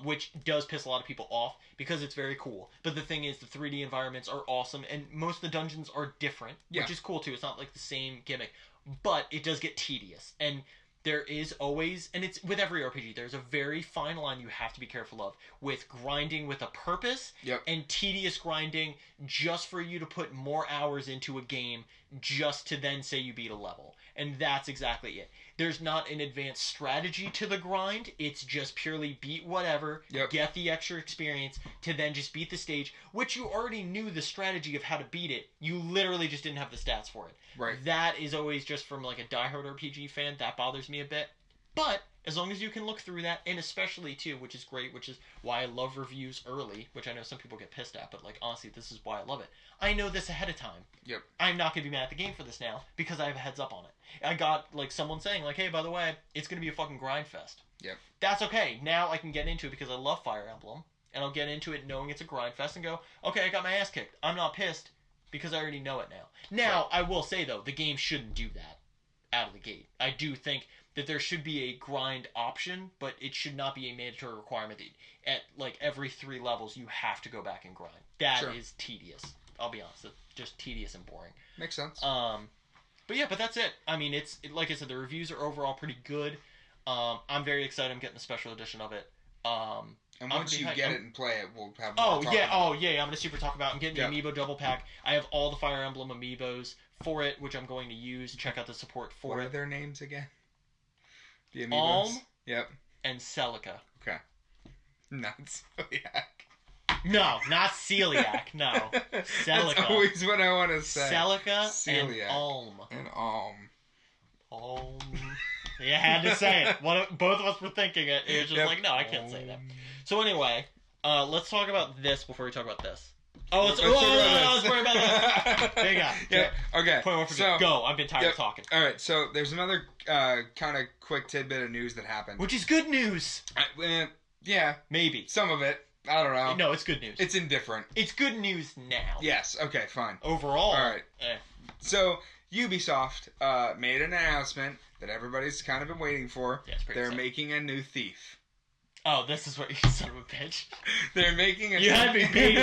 Speaker 2: which does piss a lot of people off because it's very cool. But the thing is, the 3D environments are awesome, and most of the dungeons are different, which is cool too. It's not like the same gimmick, but it does get tedious. And there is always, and it's with every RPG, there's a very fine line you have to be careful of with grinding with a purpose and tedious grinding just for you to put more hours into a game just to then say you beat a level. And that's exactly it. There's not an advanced strategy to the grind. It's just purely beat whatever, get the extra experience to then just beat the stage, which you already knew the strategy of how to beat it. You literally just didn't have the stats for it.
Speaker 1: Right.
Speaker 2: That is always just from like a diehard RPG fan. That bothers me a bit. But as long as you can look through that, and especially too, which is great, which is why I love reviews early, which I know some people get pissed at, but like honestly, this is why I love it. I know this ahead of time.
Speaker 1: Yep.
Speaker 2: I'm not going to be mad at the game for this now because I have a heads up on it. I got like someone saying like, hey, by the way, it's going to be a fucking grind fest.
Speaker 1: Yep.
Speaker 2: That's okay. Now I can get into it because I love Fire Emblem, and I'll get into it knowing it's a grind fest and go, okay, I got my ass kicked. I'm not pissed because I already know it now. Now, I will say though, the game shouldn't do that out of the gate. I do think that there should be a grind option, but it should not be a mandatory requirement that at like every 3 levels you have to go back and grind. That is tedious. I'll be honest, it's just tedious and boring.
Speaker 1: Makes sense.
Speaker 2: But yeah, but that's it. I mean, it's like I said, the reviews are overall pretty good. I'm very excited. I'm getting the special edition of it.
Speaker 1: And once you get it and play it, we'll have more
Speaker 2: I'm gonna super talk about it. I'm getting the Amiibo double pack. I have all the Fire Emblem Amiibos for it, which I'm going to use. Check out the support for it.
Speaker 1: What are their names again? The Amiibos?
Speaker 2: Alm
Speaker 1: Yep.
Speaker 2: and Celica.
Speaker 1: Okay. Not Celiac.
Speaker 2: No, not Celiac. No. Celica.
Speaker 1: That's always what I want to say.
Speaker 2: Celica
Speaker 1: Celiac.
Speaker 2: and Alm.
Speaker 1: And Alm.
Speaker 2: Alm. You had to say it. Both of us were thinking it. It was just like, no, I can't say that. So anyway, let's talk about this before we talk about this. Oh, let's worry about this. Big up.
Speaker 1: Yep. Okay.
Speaker 2: Point one for so, go. I've been tired of talking.
Speaker 1: All right. So there's another kind of quick tidbit of news that happened,
Speaker 2: which is good news.
Speaker 1: Yeah,
Speaker 2: maybe
Speaker 1: some of it. I don't know.
Speaker 2: No, it's good news.
Speaker 1: It's indifferent.
Speaker 2: It's good news now.
Speaker 1: Yes. Okay. Fine.
Speaker 2: Overall.
Speaker 1: All right. So Ubisoft made an announcement that everybody's kind of been waiting for.
Speaker 2: Yeah, it's pretty
Speaker 1: They're
Speaker 2: exciting.
Speaker 1: making a new Thief.
Speaker 2: Oh, this is what you son of a bitch.
Speaker 1: They're making a...
Speaker 2: You had me beat.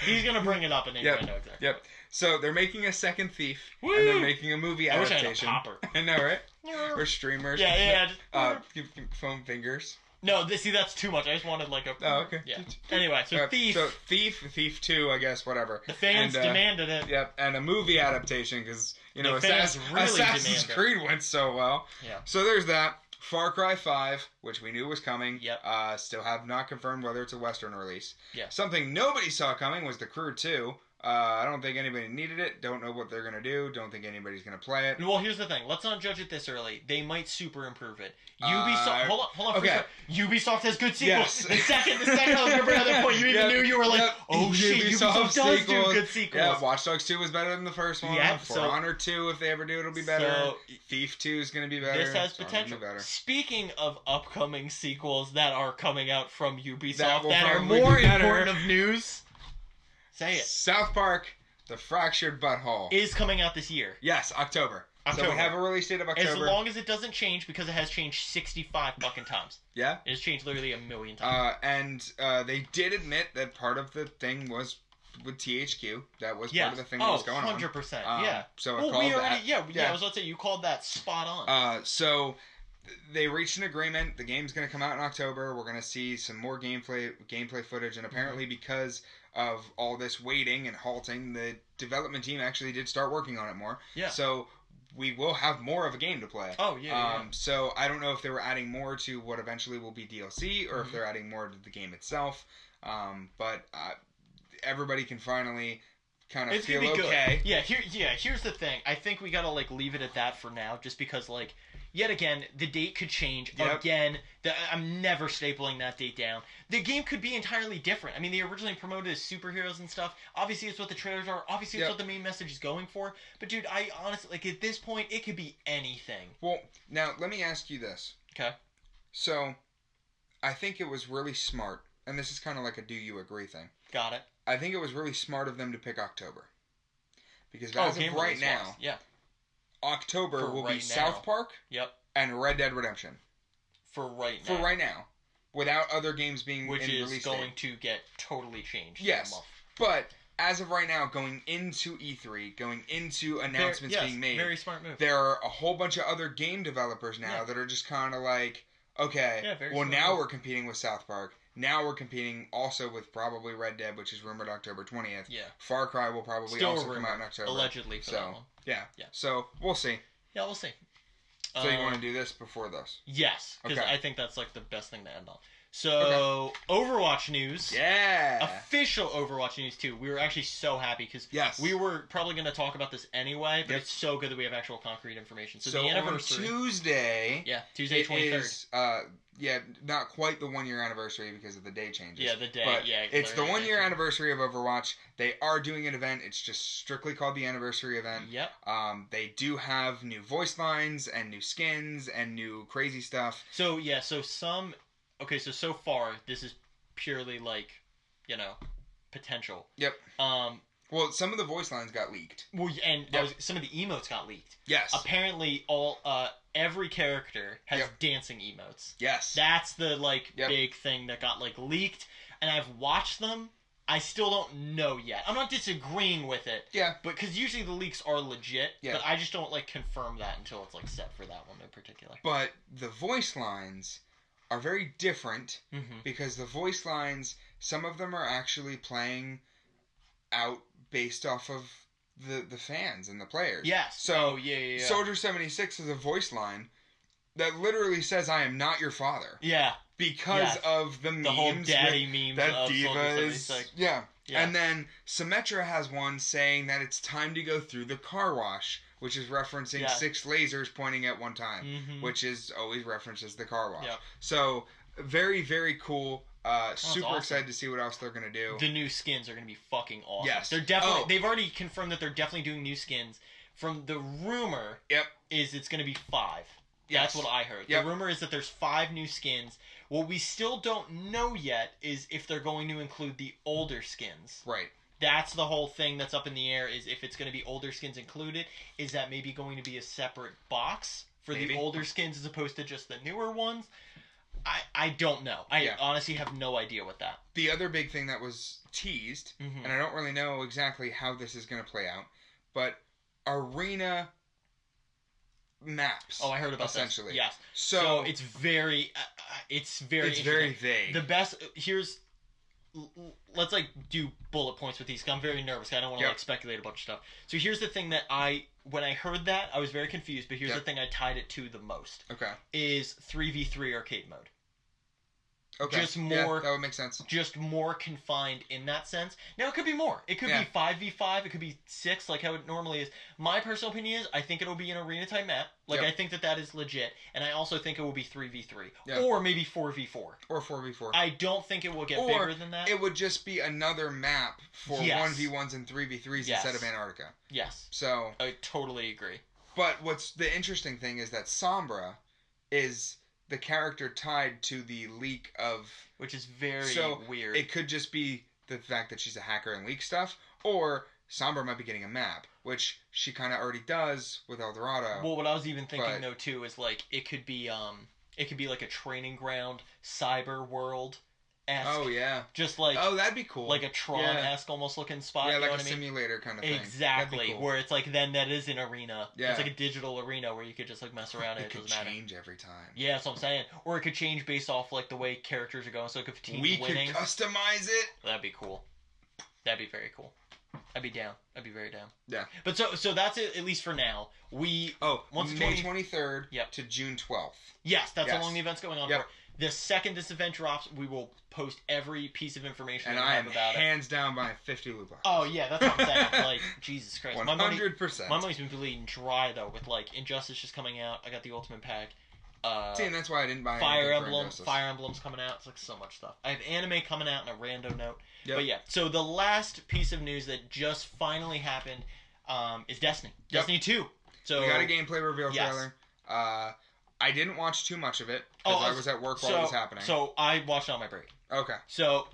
Speaker 2: He's going to bring it up and then you're going to know exactly.
Speaker 1: Yep. So they're making a second Thief.
Speaker 2: Woo!
Speaker 1: And they're making a movie adaptation.
Speaker 2: I wish I had a popper.
Speaker 1: I know, right? Or streamers.
Speaker 2: Yeah.
Speaker 1: Foam fingers.
Speaker 2: No, that's too much. I just wanted like a...
Speaker 1: Oh, okay.
Speaker 2: Yeah. Anyway, so Thief.
Speaker 1: So Thief 2, I guess, whatever.
Speaker 2: The fans demanded it.
Speaker 1: Yep, and a movie adaptation because, Assassin's Creed went so well.
Speaker 2: Yeah.
Speaker 1: So there's that. Far Cry 5, which we knew was coming.
Speaker 2: Yep.
Speaker 1: Still have not confirmed whether it's a Western release.
Speaker 2: Yeah.
Speaker 1: Something nobody saw coming was The Crew 2. I don't think anybody needed it. Don't know what they're going to do. Don't think anybody's going to play it.
Speaker 2: Well, here's the thing. Let's not judge it this early. They might super improve it. Ubisoft... hold on.
Speaker 1: Okay.
Speaker 2: Ubisoft has good sequels.
Speaker 1: Yes.
Speaker 2: The second I was going to bring another point, you even knew you were like, oh shit, Ubisoft does do good sequels.
Speaker 1: Yeah, Watch Dogs 2 was better than the first one.
Speaker 2: Yeah,
Speaker 1: For Honor 2, if they ever do, it'll be better.
Speaker 2: So,
Speaker 1: Thief 2 is going to be better.
Speaker 2: This has potential. Speaking of upcoming sequels that are coming out from Ubisoft that are more important of news, say it.
Speaker 1: South Park... The Fractured Butthole
Speaker 2: is coming out this year.
Speaker 1: Yes, October. So we have a release date of October.
Speaker 2: As long as it doesn't change, because it has changed 65 fucking times.
Speaker 1: Yeah?
Speaker 2: It has changed literally a million times.
Speaker 1: And they did admit that part of the thing was with THQ. That was part of the thing that was going
Speaker 2: 100%,
Speaker 1: on.
Speaker 2: yeah.
Speaker 1: So I called that.
Speaker 2: Yeah, I was about to say, you called that spot on.
Speaker 1: So they reached an agreement. The game's going to come out in October. We're going to see some more gameplay footage. And apparently because of all this waiting and halting, the development team actually did start working on it more.
Speaker 2: Yeah.
Speaker 1: So we will have more of a game to play.
Speaker 2: Oh, yeah.
Speaker 1: So I don't know if they were adding more to what eventually will be DLC or if they're adding more to the game itself. But everybody can finally kind of feel okay.
Speaker 2: Good. Here's the thing. I think we got to leave it at that for now just because yet again, the date could change.
Speaker 1: Yep.
Speaker 2: Again, I'm never stapling that date down. The game could be entirely different. I mean, they originally promoted as superheroes and stuff. Obviously, it's what the trailers are. Obviously, it's what the main message is going for. But, dude, I honestly, at this point, it could be anything.
Speaker 1: Well, now, let me ask you this.
Speaker 2: Okay.
Speaker 1: So, I think it was really smart, and this is kind of like a do you agree thing.
Speaker 2: Got it.
Speaker 1: I think it was really smart of them to pick October. Because as of right now...
Speaker 2: Yeah.
Speaker 1: October will be South Park
Speaker 2: and
Speaker 1: Red Dead Redemption.
Speaker 2: For right now.
Speaker 1: For right now. without other games being
Speaker 2: which
Speaker 1: in
Speaker 2: is
Speaker 1: release
Speaker 2: going
Speaker 1: date.
Speaker 2: to get totally changed.
Speaker 1: Yes, but as of right now, going into E3, going into announcements being made,
Speaker 2: very smart move.
Speaker 1: there are a whole bunch of other game developers now that are just kind of like, okay, well now we're competing with South Park. Now we're competing also with probably Red Dead, which is rumored October 20th.
Speaker 2: Yeah.
Speaker 1: Far Cry will probably
Speaker 2: Still
Speaker 1: also come out in October.
Speaker 2: Allegedly for that one.
Speaker 1: Yeah. So we'll see.
Speaker 2: Yeah, we'll see.
Speaker 1: So you want to do this before this?
Speaker 2: Yes, because
Speaker 1: okay.
Speaker 2: I think that's like the best thing to end on. So, Overwatch news.
Speaker 1: Yeah.
Speaker 2: Official Overwatch news, too. We were actually so happy because we were probably going to talk about this anyway, but it's so good that we have actual concrete information. So the anniversary.
Speaker 1: On Tuesday.
Speaker 2: Yeah, Tuesday 23rd.
Speaker 1: Not quite the 1 year anniversary because of the day changes.
Speaker 2: Yeah, the day.
Speaker 1: But
Speaker 2: yeah,
Speaker 1: it's the 1 year anniversary of Overwatch. They are doing an event. It's just strictly called the anniversary event.
Speaker 2: Yep.
Speaker 1: They do have new voice lines and new skins and new crazy stuff.
Speaker 2: So, yeah, Okay, so far, this is purely, like, potential.
Speaker 1: Yep. Well, some of the voice lines got leaked.
Speaker 2: Well, and some of the emotes got leaked.
Speaker 1: Yes.
Speaker 2: Apparently, every character has dancing emotes.
Speaker 1: Yes.
Speaker 2: That's the, big thing that got, leaked, and I've watched them. I still don't know yet. I'm not disagreeing with it.
Speaker 1: Yeah.
Speaker 2: But, because usually the leaks are legit,
Speaker 1: yeah.
Speaker 2: but I just don't, confirm that until it's, set for that one in particular.
Speaker 1: But the voice lines are very different because the voice lines, some of them are actually playing out based off of the fans and the players.
Speaker 2: Yes.
Speaker 1: So
Speaker 2: yeah.
Speaker 1: Soldier 76 is a voice line that literally says, "I am not your father."
Speaker 2: Yeah.
Speaker 1: Because of the memes.
Speaker 2: The whole daddy memes
Speaker 1: that
Speaker 2: of
Speaker 1: Diva is. Yeah.
Speaker 2: Yeah.
Speaker 1: And then Symmetra has one saying that it's time to go through the car wash, which is referencing 6 lasers pointing at one time, which is always referenced as the car wash.
Speaker 2: Yep.
Speaker 1: So, very, very cool. Super
Speaker 2: awesome.
Speaker 1: excited to see what else they're going to do.
Speaker 2: The new skins are going to be fucking awesome.
Speaker 1: Yes.
Speaker 2: They're definitely, they've already confirmed that they're definitely doing new skins. From the rumor is it's going to be 5. That's what I heard. The rumor is that there's 5 new skins. What we still don't know yet is if they're going to include the older skins.
Speaker 1: Right.
Speaker 2: That's the whole thing that's up in the air, is if it's going to be older skins included. Is that maybe going to be a separate box for the older skins as opposed to just the newer ones? I don't know. I honestly have no idea what that.
Speaker 1: The other big thing that was teased, and I don't really know exactly how this is going to play out, but arena maps.
Speaker 2: Oh, I heard about
Speaker 1: essentially.
Speaker 2: This. Yes.
Speaker 1: So
Speaker 2: it's very
Speaker 1: very vague.
Speaker 2: The best let's do bullet points with these. 'Cause I'm very nervous. I don't want to speculate a bunch of stuff. So here's the thing that when I heard that, I was very confused. But here's the thing I tied it to the most.
Speaker 1: Okay.
Speaker 2: Is 3v3 arcade mode.
Speaker 1: Okay.
Speaker 2: Just more.
Speaker 1: That would make sense.
Speaker 2: Just more confined in that sense. Now it could be more. It could be 5v5. It could be 6, like how it normally is. My personal opinion is I think it'll be an arena type map. I think that is legit, and I also think it will be 3v3 or maybe 4v4
Speaker 1: or 4v4.
Speaker 2: I don't think it will get bigger than that.
Speaker 1: It would just be another map for 1v1s and 3v3s instead of Antarctica.
Speaker 2: Yes.
Speaker 1: So
Speaker 2: I totally agree.
Speaker 1: But what's the interesting thing is that Sombra is the character tied to the leak of...
Speaker 2: Which is very weird.
Speaker 1: It could just be the fact that she's a hacker and leak stuff, or Sombra might be getting a map, which she kind of already does with El Dorado.
Speaker 2: Well, what I was even thinking, though, too, is, it could be like a training ground, cyber world-esque.
Speaker 1: Oh, yeah.
Speaker 2: Just
Speaker 1: oh, that'd be cool.
Speaker 2: Like a Tron-esque almost looking spot.
Speaker 1: Yeah,
Speaker 2: you know
Speaker 1: like a simulator kind of thing.
Speaker 2: Exactly. Cool. Where it's then that is an arena.
Speaker 1: Yeah.
Speaker 2: It's like a digital arena where you could just mess around and it doesn't matter.
Speaker 1: It could change every time.
Speaker 2: Yeah, that's what I'm saying. Or it could change based off the way characters are going. So if teams
Speaker 1: we
Speaker 2: winning,
Speaker 1: could customize it.
Speaker 2: That'd be cool. That'd be very cool. I'd be down. I'd be very down.
Speaker 1: Yeah.
Speaker 2: But so that's it, at least for now.
Speaker 1: May 23rd to June 12th.
Speaker 2: Yes, that's how long the event's going on for. The second this event drops, we will post every piece of information
Speaker 1: and
Speaker 2: we have about it.
Speaker 1: And I am hands down buying 50 loot boxes.
Speaker 2: Oh, yeah, that's what I'm saying. Jesus Christ.
Speaker 1: 100%.
Speaker 2: My money's been bleeding dry, though, with, Injustice just coming out. I got the Ultimate Pack.
Speaker 1: See, and that's why I didn't buy
Speaker 2: Fire Emblem's coming out. It's so much stuff. I have anime coming out in a rando note. Yep. But yeah, so the last piece of news that just finally happened is Destiny. Destiny 2. So
Speaker 1: we got a gameplay reveal trailer. I didn't watch too much of it because I was at work while it was happening.
Speaker 2: So I watched it on my break.
Speaker 1: Okay.
Speaker 2: So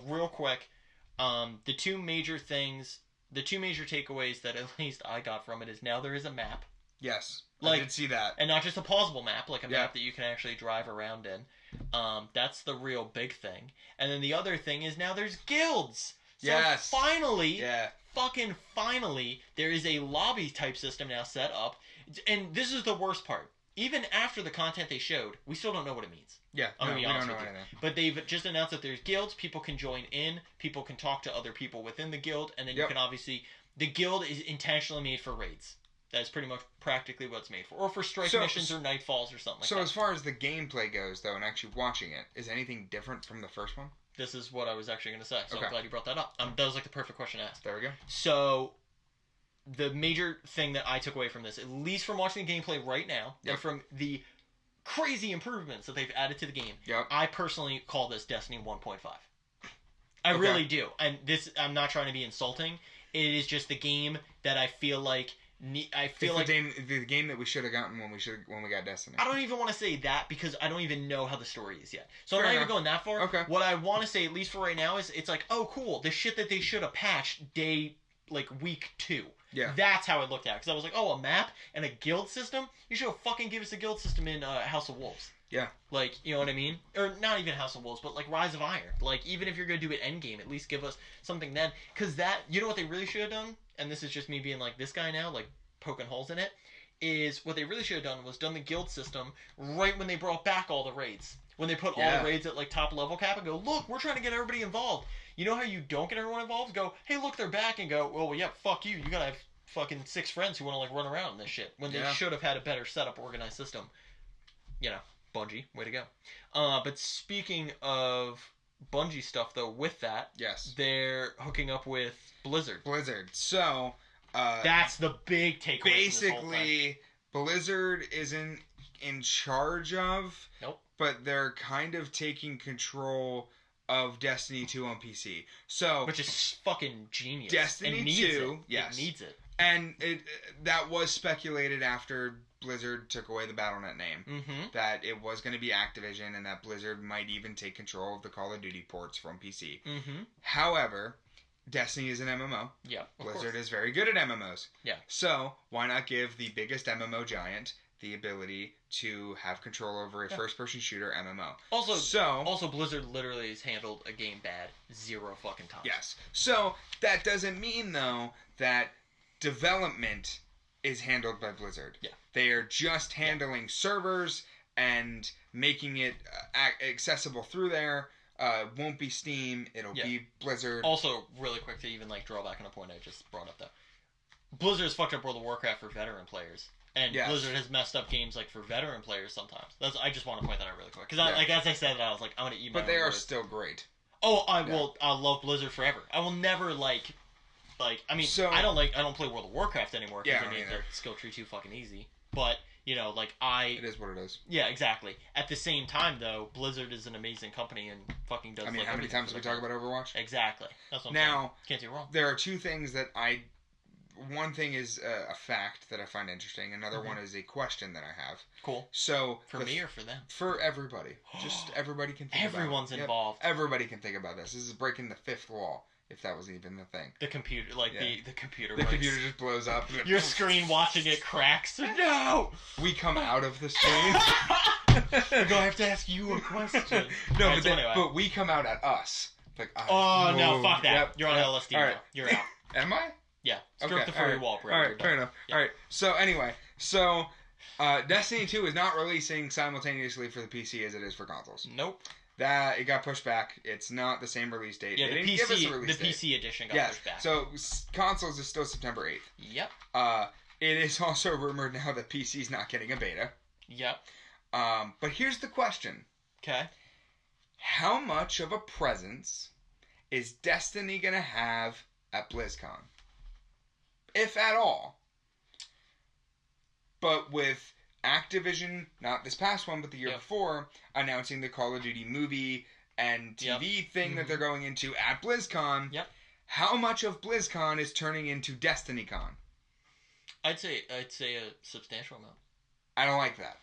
Speaker 2: real quick, the two major takeaways that at least I got from it is now there is a map.
Speaker 1: Yes. I did see that.
Speaker 2: And not just a pausable map, like a map that you can actually drive around in. That's the real big thing. And then the other thing is now there's guilds. So finally, fucking finally, there is a lobby type system now set up. And this is the worst part. Even after the content they showed, we still don't know what it means.
Speaker 1: Yeah,
Speaker 2: I'm gonna be honest with you.
Speaker 1: Anything.
Speaker 2: But they've just announced that there's guilds. People can join in. People can talk to other people within the guild. And then you can obviously... The guild is intentionally made for raids. That's pretty much practically what it's made for. Or for strike missions or nightfalls or something like that.
Speaker 1: So as far as the gameplay goes, though, and actually watching it, is anything different from the first one?
Speaker 2: This is what I was actually going to say. So I'm glad you brought that up. That was like the perfect question to ask.
Speaker 1: There we go.
Speaker 2: So the major thing that I took away from this, at least from watching the gameplay right now, and from the crazy improvements that they've added to the game, I personally call this Destiny 1.5. I really do. And this, I'm not trying to be insulting. It is just the game that I feel like...
Speaker 1: the game that we should have gotten when we got Destiny.
Speaker 2: I don't even want to say that because I don't even know how the story is yet. So I'm not even going that far.
Speaker 1: Okay.
Speaker 2: What I want to say, at least for right now, is it's like, oh, cool. The shit that they should have patched week 2.
Speaker 1: Yeah.
Speaker 2: That's how it looked at. Because I was like, oh, a map and a guild system? You should have fucking give us a guild system in House of Wolves.
Speaker 1: Yeah.
Speaker 2: Like, you know what I mean? Or not even House of Wolves, but like Rise of Iron. Like, even if you're going to do it endgame, at least give us something then. Because that, you know what they really should have done? And this is just me being like this guy now, like poking holes in it, is what they really should have done was done the guild system right when they brought back all the raids. When they put all the raids at like top level cap and go, look, we're trying to get everybody involved. You know how you don't get everyone involved? Go, hey, look, they're back, and go, well, yeah, fuck you. You gotta have fucking 6 friends who want to like run around in this shit. When they should have had a better setup, organized system. You know, Bungie, way to go. But speaking of Bungie stuff, though, with that, they're hooking up with Blizzard.
Speaker 1: So,
Speaker 2: that's the big takeaway.
Speaker 1: Basically, Blizzard isn't in charge of.
Speaker 2: Nope.
Speaker 1: But they're kind of taking control of Destiny 2 on PC. So,
Speaker 2: which is fucking genius.
Speaker 1: Destiny 2,
Speaker 2: it needs it.
Speaker 1: And that was speculated after Blizzard took away the Battle.net name, that it was going to be Activision and that Blizzard might even take control of the Call of Duty ports from PC. However, Destiny is an MMO.
Speaker 2: Yeah,
Speaker 1: Blizzard is very good at MMOs.
Speaker 2: Yeah.
Speaker 1: So, why not give the biggest MMO giant the ability to have control over a first-person shooter MMO?
Speaker 2: Also, Blizzard literally has handled a game bad 0 fucking times.
Speaker 1: Yes. So, that doesn't mean, though, that development is handled by Blizzard.
Speaker 2: Yeah.
Speaker 1: They are just handling servers and making it accessible through there. Won't be Steam. It'll be Blizzard.
Speaker 2: Also, really quick to even like draw back on a point I just brought up though. Blizzard has fucked up World of Warcraft for veteran players, and Blizzard has messed up games like for veteran players sometimes. I just want to point that out really quick because as I said that I was like I'm gonna eat my.
Speaker 1: But they are still great.
Speaker 2: Oh, I will. I'll love Blizzard forever. I will never like. I mean, I don't play World of Warcraft anymore because I mean their skill tree too fucking easy. But you know, it
Speaker 1: is what it is.
Speaker 2: Yeah, exactly. At the same time, though, Blizzard is an amazing company and fucking does.
Speaker 1: I mean, how many times did we talk about Overwatch?
Speaker 2: Exactly. That's what I'm saying. Can't do wrong.
Speaker 1: There are 2 things that one thing is a fact that I find interesting. Another one is a question that I have.
Speaker 2: Cool.
Speaker 1: So
Speaker 2: for me or for them?
Speaker 1: For everybody. Just everybody can think about it.
Speaker 2: Everyone's involved.
Speaker 1: Everybody can think about this. This is breaking the 5th wall. If that was even the thing.
Speaker 2: The computer, the computer.
Speaker 1: The computer just blows up.
Speaker 2: Your screen watching it cracks. No!
Speaker 1: We come out of the screen.
Speaker 2: Go, I have to ask you a question.
Speaker 1: No, right, but we come out at us. Like,
Speaker 2: no, fuck that. Yep. You're on LSD now. Right. You're out.
Speaker 1: Am I?
Speaker 2: Yeah. Stroke the furry wall, bro.
Speaker 1: Alright, fair enough. Yeah. Alright, so anyway, Destiny 2 is not releasing simultaneously for the PC as it is for consoles.
Speaker 2: Nope.
Speaker 1: That it got pushed back. It's not the same release date.
Speaker 2: Yeah, the PC edition got pushed back.
Speaker 1: So consoles is still September 8th.
Speaker 2: Yep.
Speaker 1: It is also rumored now that PC's not getting a beta.
Speaker 2: Yep.
Speaker 1: But here's the question.
Speaker 2: Okay.
Speaker 1: How much of a presence is Destiny gonna have at BlizzCon? If at all. But with Activision, not this past one, but the year before, announcing the Call of Duty movie and TV thing that they're going into at BlizzCon.
Speaker 2: Yep.
Speaker 1: How much of BlizzCon is turning into DestinyCon?
Speaker 2: I'd say a substantial amount.
Speaker 1: I don't like that.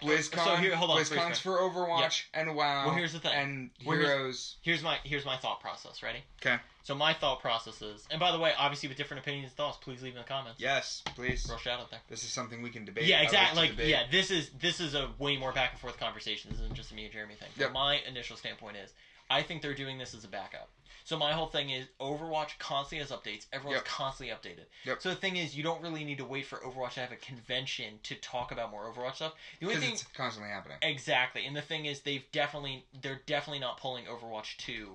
Speaker 1: BlizzCon.
Speaker 2: So here, hold on.
Speaker 1: BlizzCon's for Overwatch and WoW.
Speaker 2: Well, here's the thing.
Speaker 1: And Heroes.
Speaker 2: Here's my thought process. Ready?
Speaker 1: Okay.
Speaker 2: So my thought process is, and by the way, obviously with different opinions and thoughts, please leave in the comments.
Speaker 1: Yes, please.
Speaker 2: Real shout out there.
Speaker 1: This is something we can debate.
Speaker 2: Yeah, exactly. This is a way more back and forth conversation. This isn't just a me and Jeremy thing. But my initial standpoint is, I think they're doing this as a backup. So my whole thing is Overwatch constantly has updates. Everyone's constantly updated. So the thing is, you don't really need to wait for Overwatch to have a convention to talk about more Overwatch stuff. The only thing
Speaker 1: it's constantly happening.
Speaker 2: Exactly. And the thing is, they're definitely not pulling Overwatch 2.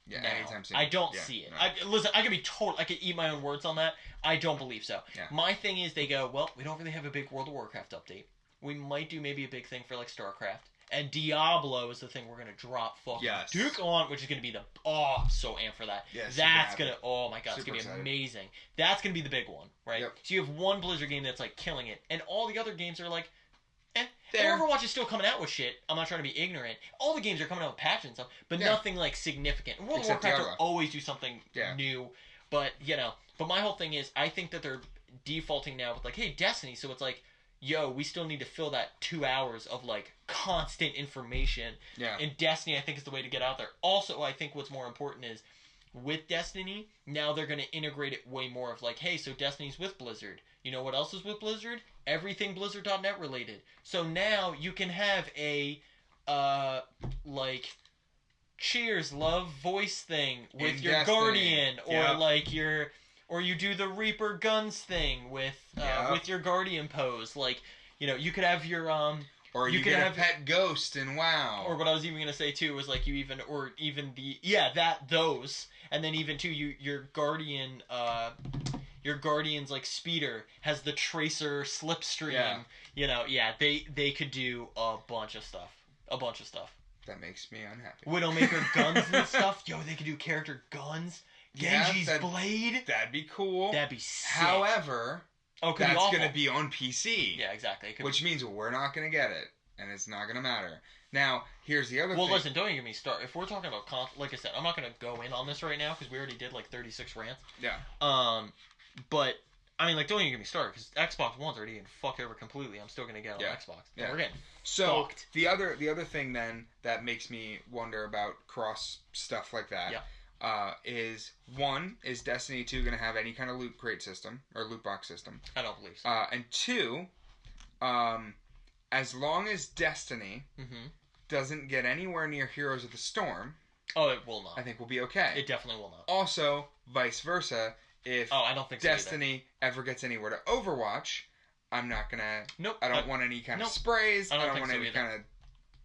Speaker 1: Yeah,
Speaker 2: now.
Speaker 1: anytime soon.
Speaker 2: I don't see it.
Speaker 1: No.
Speaker 2: Listen, I could eat my own words on that. I don't believe so.
Speaker 1: Yeah.
Speaker 2: My thing is, they go, well, we don't really have a big World of Warcraft update. We might do maybe a big thing for like StarCraft. And Diablo is the thing we're going to drop fucking Duke on, which is going to be I'm so amped for that.
Speaker 1: Yeah,
Speaker 2: that's going to, oh my god, it's going to be amazing. That's going to be the big one, right?
Speaker 1: Yep.
Speaker 2: So you have one Blizzard game that's like killing it, and all the other games are like, And
Speaker 1: Fair.
Speaker 2: Overwatch is still coming out with shit. I'm not trying to be ignorant. All the games are coming out with patches and stuff, but nothing like significant. World of Warcraft will always do something new, but but my whole thing is, I think that they're defaulting now with like, hey, Destiny, so it's like, yo, we still need to fill that 2 hours of like constant information.
Speaker 1: Yeah.
Speaker 2: And Destiny, I think, is the way to get out there. Also, I think what's more important is, with Destiny, now they're going to integrate it way more of like, hey, so Destiny's with Blizzard. You know what else is with Blizzard? Everything Blizzard.net related. So now you can have a, like, cheers, love voice thing with your Destiny. Guardian. Or like your... Or you do the Reaper Guns thing with your Guardian pose. Like, you know, you could have your...
Speaker 1: Or you could have pet ghost in WoW.
Speaker 2: Or what I was even going to say, too, was like those. And then even, too, your Guardian... Your Guardian's, like, speeder has the Tracer slipstream.
Speaker 1: Yeah.
Speaker 2: You know, they could do a bunch of stuff.
Speaker 1: That makes me unhappy.
Speaker 2: Widowmaker guns and stuff. Yo, they could do character guns. Genji's blade.
Speaker 1: That'd be cool.
Speaker 2: That'd be sick.
Speaker 1: However, that's going to be on PC.
Speaker 2: Yeah, exactly.
Speaker 1: Which means we're not going to get it. And it's not going to matter. Now, here's the other thing.
Speaker 2: Well, listen, don't even get me started. If we're talking about... like I said, I'm not going to go in on this right now because we already did like 36 rants.
Speaker 1: Yeah.
Speaker 2: But, I mean, like, don't even get me started because Xbox One's already getting fucked over completely. I'm still going to get on Xbox. Yeah. We're getting fucked.
Speaker 1: The other thing then that makes me wonder about cross stuff like that...
Speaker 2: Yeah.
Speaker 1: Is Destiny 2 going to have any kind of loot crate system or loot box system?
Speaker 2: I don't believe so.
Speaker 1: And 2, as long as Destiny doesn't get anywhere near Heroes of the Storm,
Speaker 2: it will not.
Speaker 1: I think we'll be okay.
Speaker 2: It definitely will not.
Speaker 1: Also, vice versa, if
Speaker 2: I don't think
Speaker 1: Destiny ever gets anywhere to Overwatch, I'm not gonna.
Speaker 2: Nope.
Speaker 1: I don't want any kind of sprays. I don't want any
Speaker 2: either.
Speaker 1: kind of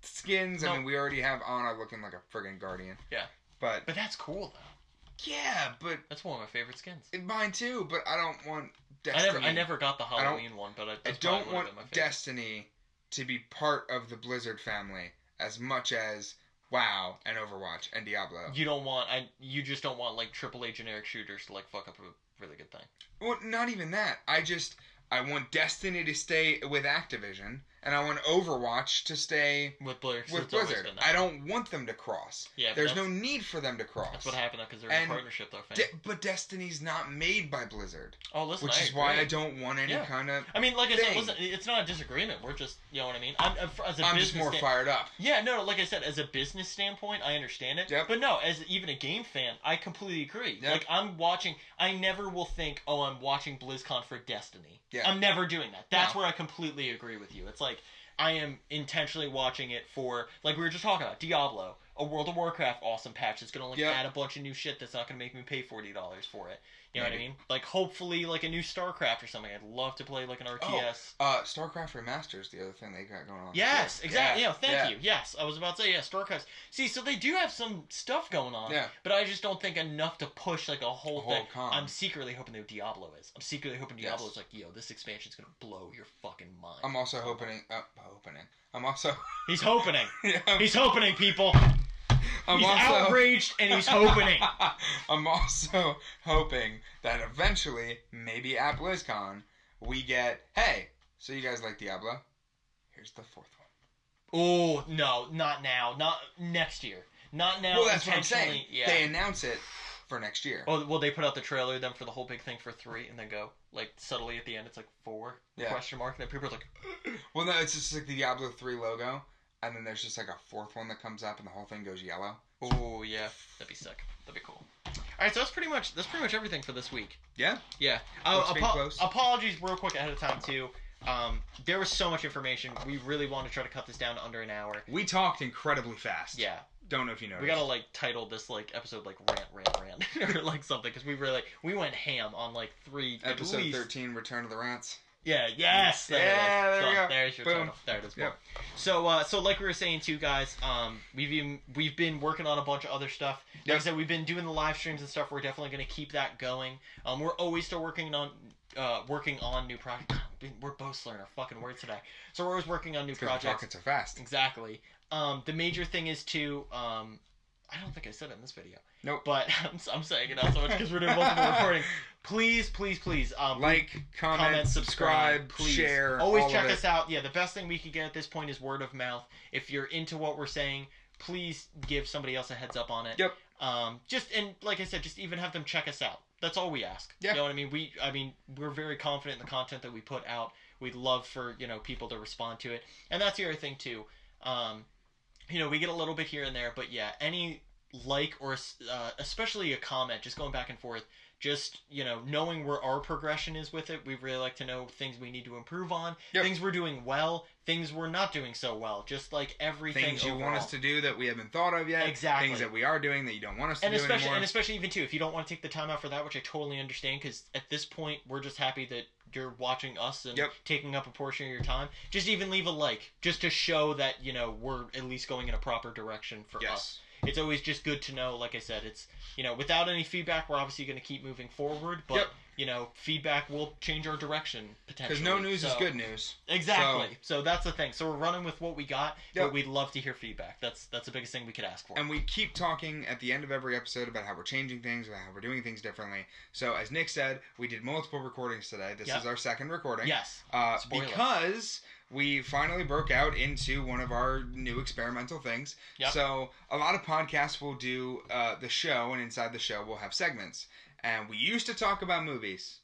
Speaker 1: skins. I mean, we already have Ana looking like a friggin' Guardian.
Speaker 2: Yeah.
Speaker 1: But
Speaker 2: that's cool though.
Speaker 1: Yeah, but
Speaker 2: that's one of my favorite skins.
Speaker 1: Mine too, but I don't want Destiny.
Speaker 2: I never got the Halloween one, but
Speaker 1: I don't want Destiny to be part of the Blizzard family as much as WoW and Overwatch and Diablo.
Speaker 2: You just don't want like AAA generic shooters to like fuck up a really good thing.
Speaker 1: Well, not even that. I want Destiny to stay with Activision, and I want Overwatch to stay with Blizzard. I don't want them to cross. Yeah, there's no need for them to cross.
Speaker 2: That's what happened because they're in a partnership, though.
Speaker 1: But Destiny's not made by Blizzard.
Speaker 2: Oh, listen,
Speaker 1: which is why I don't want any kind of.
Speaker 2: I mean, like I said, listen, it's not a disagreement. We're just, you know what I mean. I'm
Speaker 1: just more fired up.
Speaker 2: Yeah, no, like I said, as a business standpoint, I understand it.
Speaker 1: Yep.
Speaker 2: But no, as even a game fan, I completely agree.
Speaker 1: Yep.
Speaker 2: Like I'm watching, I never will think, oh, I'm watching BlizzCon for Destiny.
Speaker 1: Yeah.
Speaker 2: I'm never doing that. That's where I completely agree with you. It's like, I am intentionally watching it for, like we were just talking about, Diablo, a World of Warcraft awesome patch that's going to add a bunch of new shit that's not going to make me pay $40 for it. You know what I mean? Like, hopefully, like a new StarCraft or something. I'd love to play, like, an RTS.
Speaker 1: StarCraft Remastered is the other thing they got going on.
Speaker 2: Yes, exactly. Yeah, thank you. Yes, I was about to say, StarCraft. See, so they do have some stuff going on.
Speaker 1: Yeah.
Speaker 2: But I just don't think enough to push, like, a whole thing.
Speaker 1: Con.
Speaker 2: I'm secretly hoping that Diablo is. I'm secretly hoping Diablo is like, yo, this expansion's going to blow your fucking mind.
Speaker 1: I'm also hoping. I'm also...
Speaker 2: He's hoping. He's hoping, people. He's outraged and he's hoping.
Speaker 1: I'm also hoping that eventually, maybe at BlizzCon, we get, hey, so you guys like Diablo? Here's the 4th one.
Speaker 2: Oh, no, not now. Not next year. Not now.
Speaker 1: Well, that's what I'm saying.
Speaker 2: Yeah.
Speaker 1: They announce it for next year.
Speaker 2: Oh, well, they put out the trailer then for the whole big thing for 3, and then go like subtly at the end. It's like 4 question mark, and then people are like,
Speaker 1: well, no, it's just like the Diablo 3 logo, and then there's just like a 4th one that comes up, and the whole thing goes yellow.
Speaker 2: oh yeah, that'd be sick. That'd be cool. All right, so that's pretty much everything for this week.
Speaker 1: Yeah.
Speaker 2: Yeah. Apologies, real quick ahead of time too. There was so much information. We really want to try to cut this down to under an hour.
Speaker 1: We talked incredibly fast.
Speaker 2: Yeah.
Speaker 1: Don't know if you noticed.
Speaker 2: We gotta like title this like episode like rant or like something, because we went ham on like 3
Speaker 1: episode 13, Return of the Rats.
Speaker 2: Yeah. Yes.
Speaker 1: There you go.
Speaker 2: There's your
Speaker 1: Boom.
Speaker 2: title. There it is.
Speaker 1: Yep.
Speaker 2: So like we were saying too, guys. We've been working on a bunch of other stuff. Like I said, we've been doing the live streams and stuff. We're definitely gonna keep that going. We're always still working on new projects. We're both slurring our fucking words today. So we're always working on new projects.
Speaker 1: We're talking so fast.
Speaker 2: Exactly. The major thing is to I don't think I said it in this video.
Speaker 1: Nope.
Speaker 2: But I'm saying it now so much because we're doing multiple recording. Please,
Speaker 1: like, comment, subscribe,
Speaker 2: please.
Speaker 1: share.
Speaker 2: Always
Speaker 1: all
Speaker 2: check
Speaker 1: of it.
Speaker 2: us out. Yeah, the best thing we could get at this point is word of mouth. If you're into what we're saying, please give somebody else a heads up on it.
Speaker 1: Yep.
Speaker 2: And like I said, just even have them check us out. That's all we ask.
Speaker 1: Yeah.
Speaker 2: You know what I mean? We're very confident in the content that we put out. We'd love for, people to respond to it. And that's the other thing too. We get a little bit here and there, but yeah, any like or especially a comment, just going back and forth, just, knowing where our progression is with it. We'd really like to know things we need to improve on, things we're doing well, things we're not doing so well, just like everything
Speaker 1: things you
Speaker 2: overall.
Speaker 1: want us to do that we haven't thought of yet.
Speaker 2: Exactly.
Speaker 1: Things that we are doing that you don't want us to do anymore.
Speaker 2: And especially even too, if you don't want to take the time out for that, which I totally understand, because at this point we're just happy that you're watching us and taking up a portion of your time. Just even leave a like, just to show that we're at least going in a proper direction for us. It's always just good to know. Like I said, it's without any feedback, we're obviously going to keep moving forward, but feedback will change our direction potentially.
Speaker 1: Because no news is good news.
Speaker 2: Exactly. So that's the thing. So we're running with what we got, but we'd love to hear feedback. That's the biggest thing we could ask for.
Speaker 1: And we keep talking at the end of every episode about how we're changing things, about how we're doing things differently. So as Nick said, we did multiple recordings today. This is our second recording.
Speaker 2: Yes.
Speaker 1: Because we finally broke out into one of our new experimental things.
Speaker 2: Yep.
Speaker 1: So a lot of podcasts will do the show, and inside the show we'll have segments. And we used to talk about movies,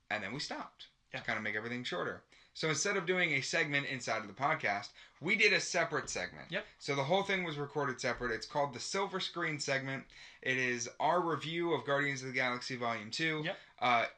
Speaker 1: and then we stopped to kind of make everything shorter. So instead of doing a segment inside of the podcast, we did a separate segment.
Speaker 2: Yep.
Speaker 1: So the whole thing was recorded separate. It's called the Silver Screen segment. It is our review of Guardians of the Galaxy Volume 2.
Speaker 2: Yep.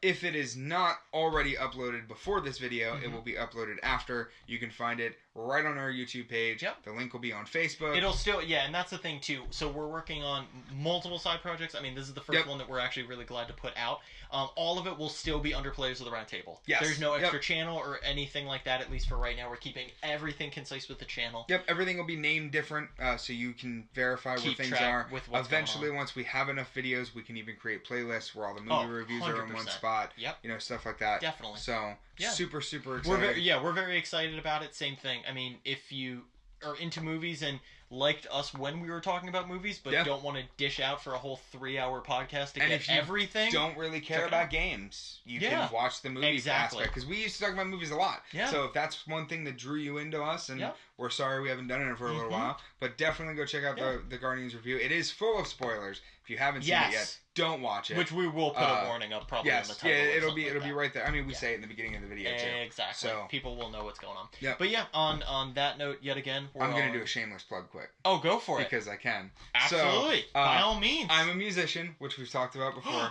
Speaker 1: If it is not already uploaded before this video, it will be uploaded after. You can find it right on our YouTube page.
Speaker 2: Yep.
Speaker 1: The link will be on Facebook.
Speaker 2: It'll still, and that's the thing too. So we're working on multiple side projects. I mean, this is the first one that we're actually really glad to put out. All of it will still be under Players of the Round Table.
Speaker 1: Yes.
Speaker 2: There's no extra channel or anything like that, at least for right now. We're keeping everything concise with the channel.
Speaker 1: Yep, everything will be named different, so you can verify where things are.
Speaker 2: With what's
Speaker 1: Eventually,
Speaker 2: going on.
Speaker 1: Once we have enough videos, we can even create playlists where all the movie reviews are in one
Speaker 2: 100%.
Speaker 1: spot.
Speaker 2: Yep.
Speaker 1: Stuff like that.
Speaker 2: Definitely.
Speaker 1: So, super, super excited.
Speaker 2: We're very excited about it. Same thing. I mean, if you are into movies and liked us when we were talking about movies, but don't want to dish out for a whole 3-hour podcast to get everything.
Speaker 1: Don't really care about games. You can watch the movie aspect, because we used to talk about movies a lot.
Speaker 2: Yeah.
Speaker 1: So if that's one thing that drew you into us, and we're sorry we haven't done it for a little while, but definitely go check out the Guardians review. It is full of spoilers. If you haven't seen it yet, don't watch it.
Speaker 2: Which we will put a warning up probably in the title.
Speaker 1: Yeah, it'll be right there. I mean, we say it in the beginning of the video too.
Speaker 2: Exactly.
Speaker 1: So
Speaker 2: people will know what's going on.
Speaker 1: Yep.
Speaker 2: But on that note, yet again,
Speaker 1: I'm gonna do a shameless plug quick.
Speaker 2: Oh, go for it.
Speaker 1: Because I can.
Speaker 2: Absolutely.
Speaker 1: So,
Speaker 2: by all means.
Speaker 1: I'm a musician, which we've talked about before.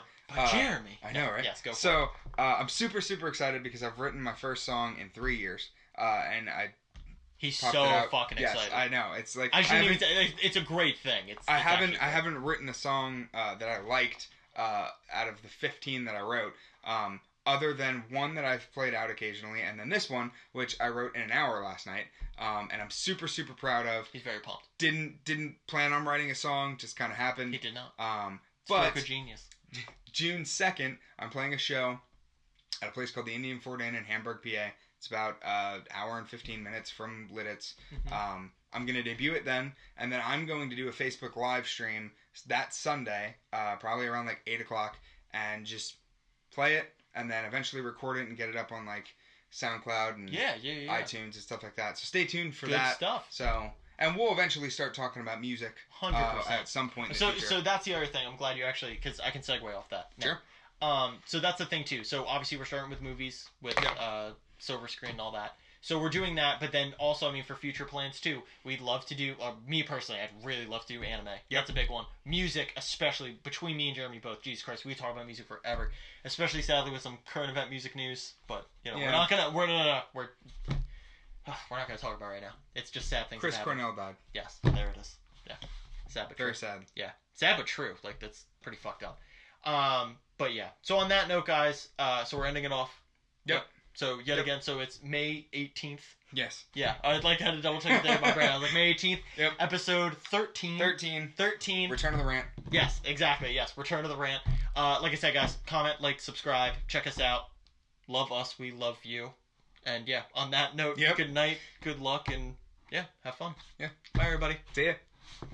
Speaker 2: Jeremy.
Speaker 1: I know, right?
Speaker 2: Yes, go for it.
Speaker 1: So I'm super, super excited because I've written my first song in 3 years, and
Speaker 2: he's so fucking excited.
Speaker 1: Yes, I know. It's like
Speaker 2: I shouldn't even say, it's a great thing. I
Speaker 1: haven't written a song that I liked out of the 15 that I wrote. Other than one that I've played out occasionally, and then this one, which I wrote in an hour last night, and I'm super, super proud of.
Speaker 2: He's very pumped.
Speaker 1: Didn't plan on writing a song, just kind of happened.
Speaker 2: He did not.
Speaker 1: But
Speaker 2: a genius.
Speaker 1: June 2nd, I'm playing a show at a place called the Indian Fort Inn in Hamburg, PA. It's about an hour and 15 minutes from Lidditz. I'm going to debut it then, and then I'm going to do a Facebook live stream that Sunday, probably around like 8 o'clock, and just play it, and then eventually record it and get it up on like SoundCloud and iTunes and stuff like that. So stay tuned for that.
Speaker 2: Good stuff.
Speaker 1: So, And we'll eventually start talking about music
Speaker 2: 100%.
Speaker 1: at some point in the future.
Speaker 2: So that's the other thing. I'm glad you actually, because I can segue off that.
Speaker 1: Sure.
Speaker 2: So that's the thing too. So obviously we're starting with movies, with Silver Screen and all that. So we're doing that, but then also, I mean, for future plans too, we'd love to do, me personally, I'd really love to do anime. Yep. That's a big one. Music, especially, between me and Jeremy both, Jesus Christ, we talk about music forever. Especially, sadly, with some current event music news, but, you know, we're not gonna talk about it right now. It's just sad things
Speaker 1: Chris
Speaker 2: happen.
Speaker 1: Cornell died.
Speaker 2: Yes, there it is. Yeah. Sad but true.
Speaker 1: Very sad.
Speaker 2: Yeah. Sad but true. Like, that's pretty fucked up. But yeah. So on that note, guys, so we're ending it off.
Speaker 1: Yep.
Speaker 2: So yet again, so it's May 18th.
Speaker 1: Yes.
Speaker 2: Yeah, I'd like to have to double check it there in my brain. I was like, May 18th.
Speaker 1: Yep.
Speaker 2: Episode 13. 13.
Speaker 1: Return of the Rant.
Speaker 2: Yes, exactly. Yes, Return of the Rant. Like I said, guys, comment, like, subscribe, check us out. Love us, we love you. And yeah, on that note, Good night, good luck, and yeah, have fun.
Speaker 1: Yeah.
Speaker 2: Bye, everybody.
Speaker 1: See ya.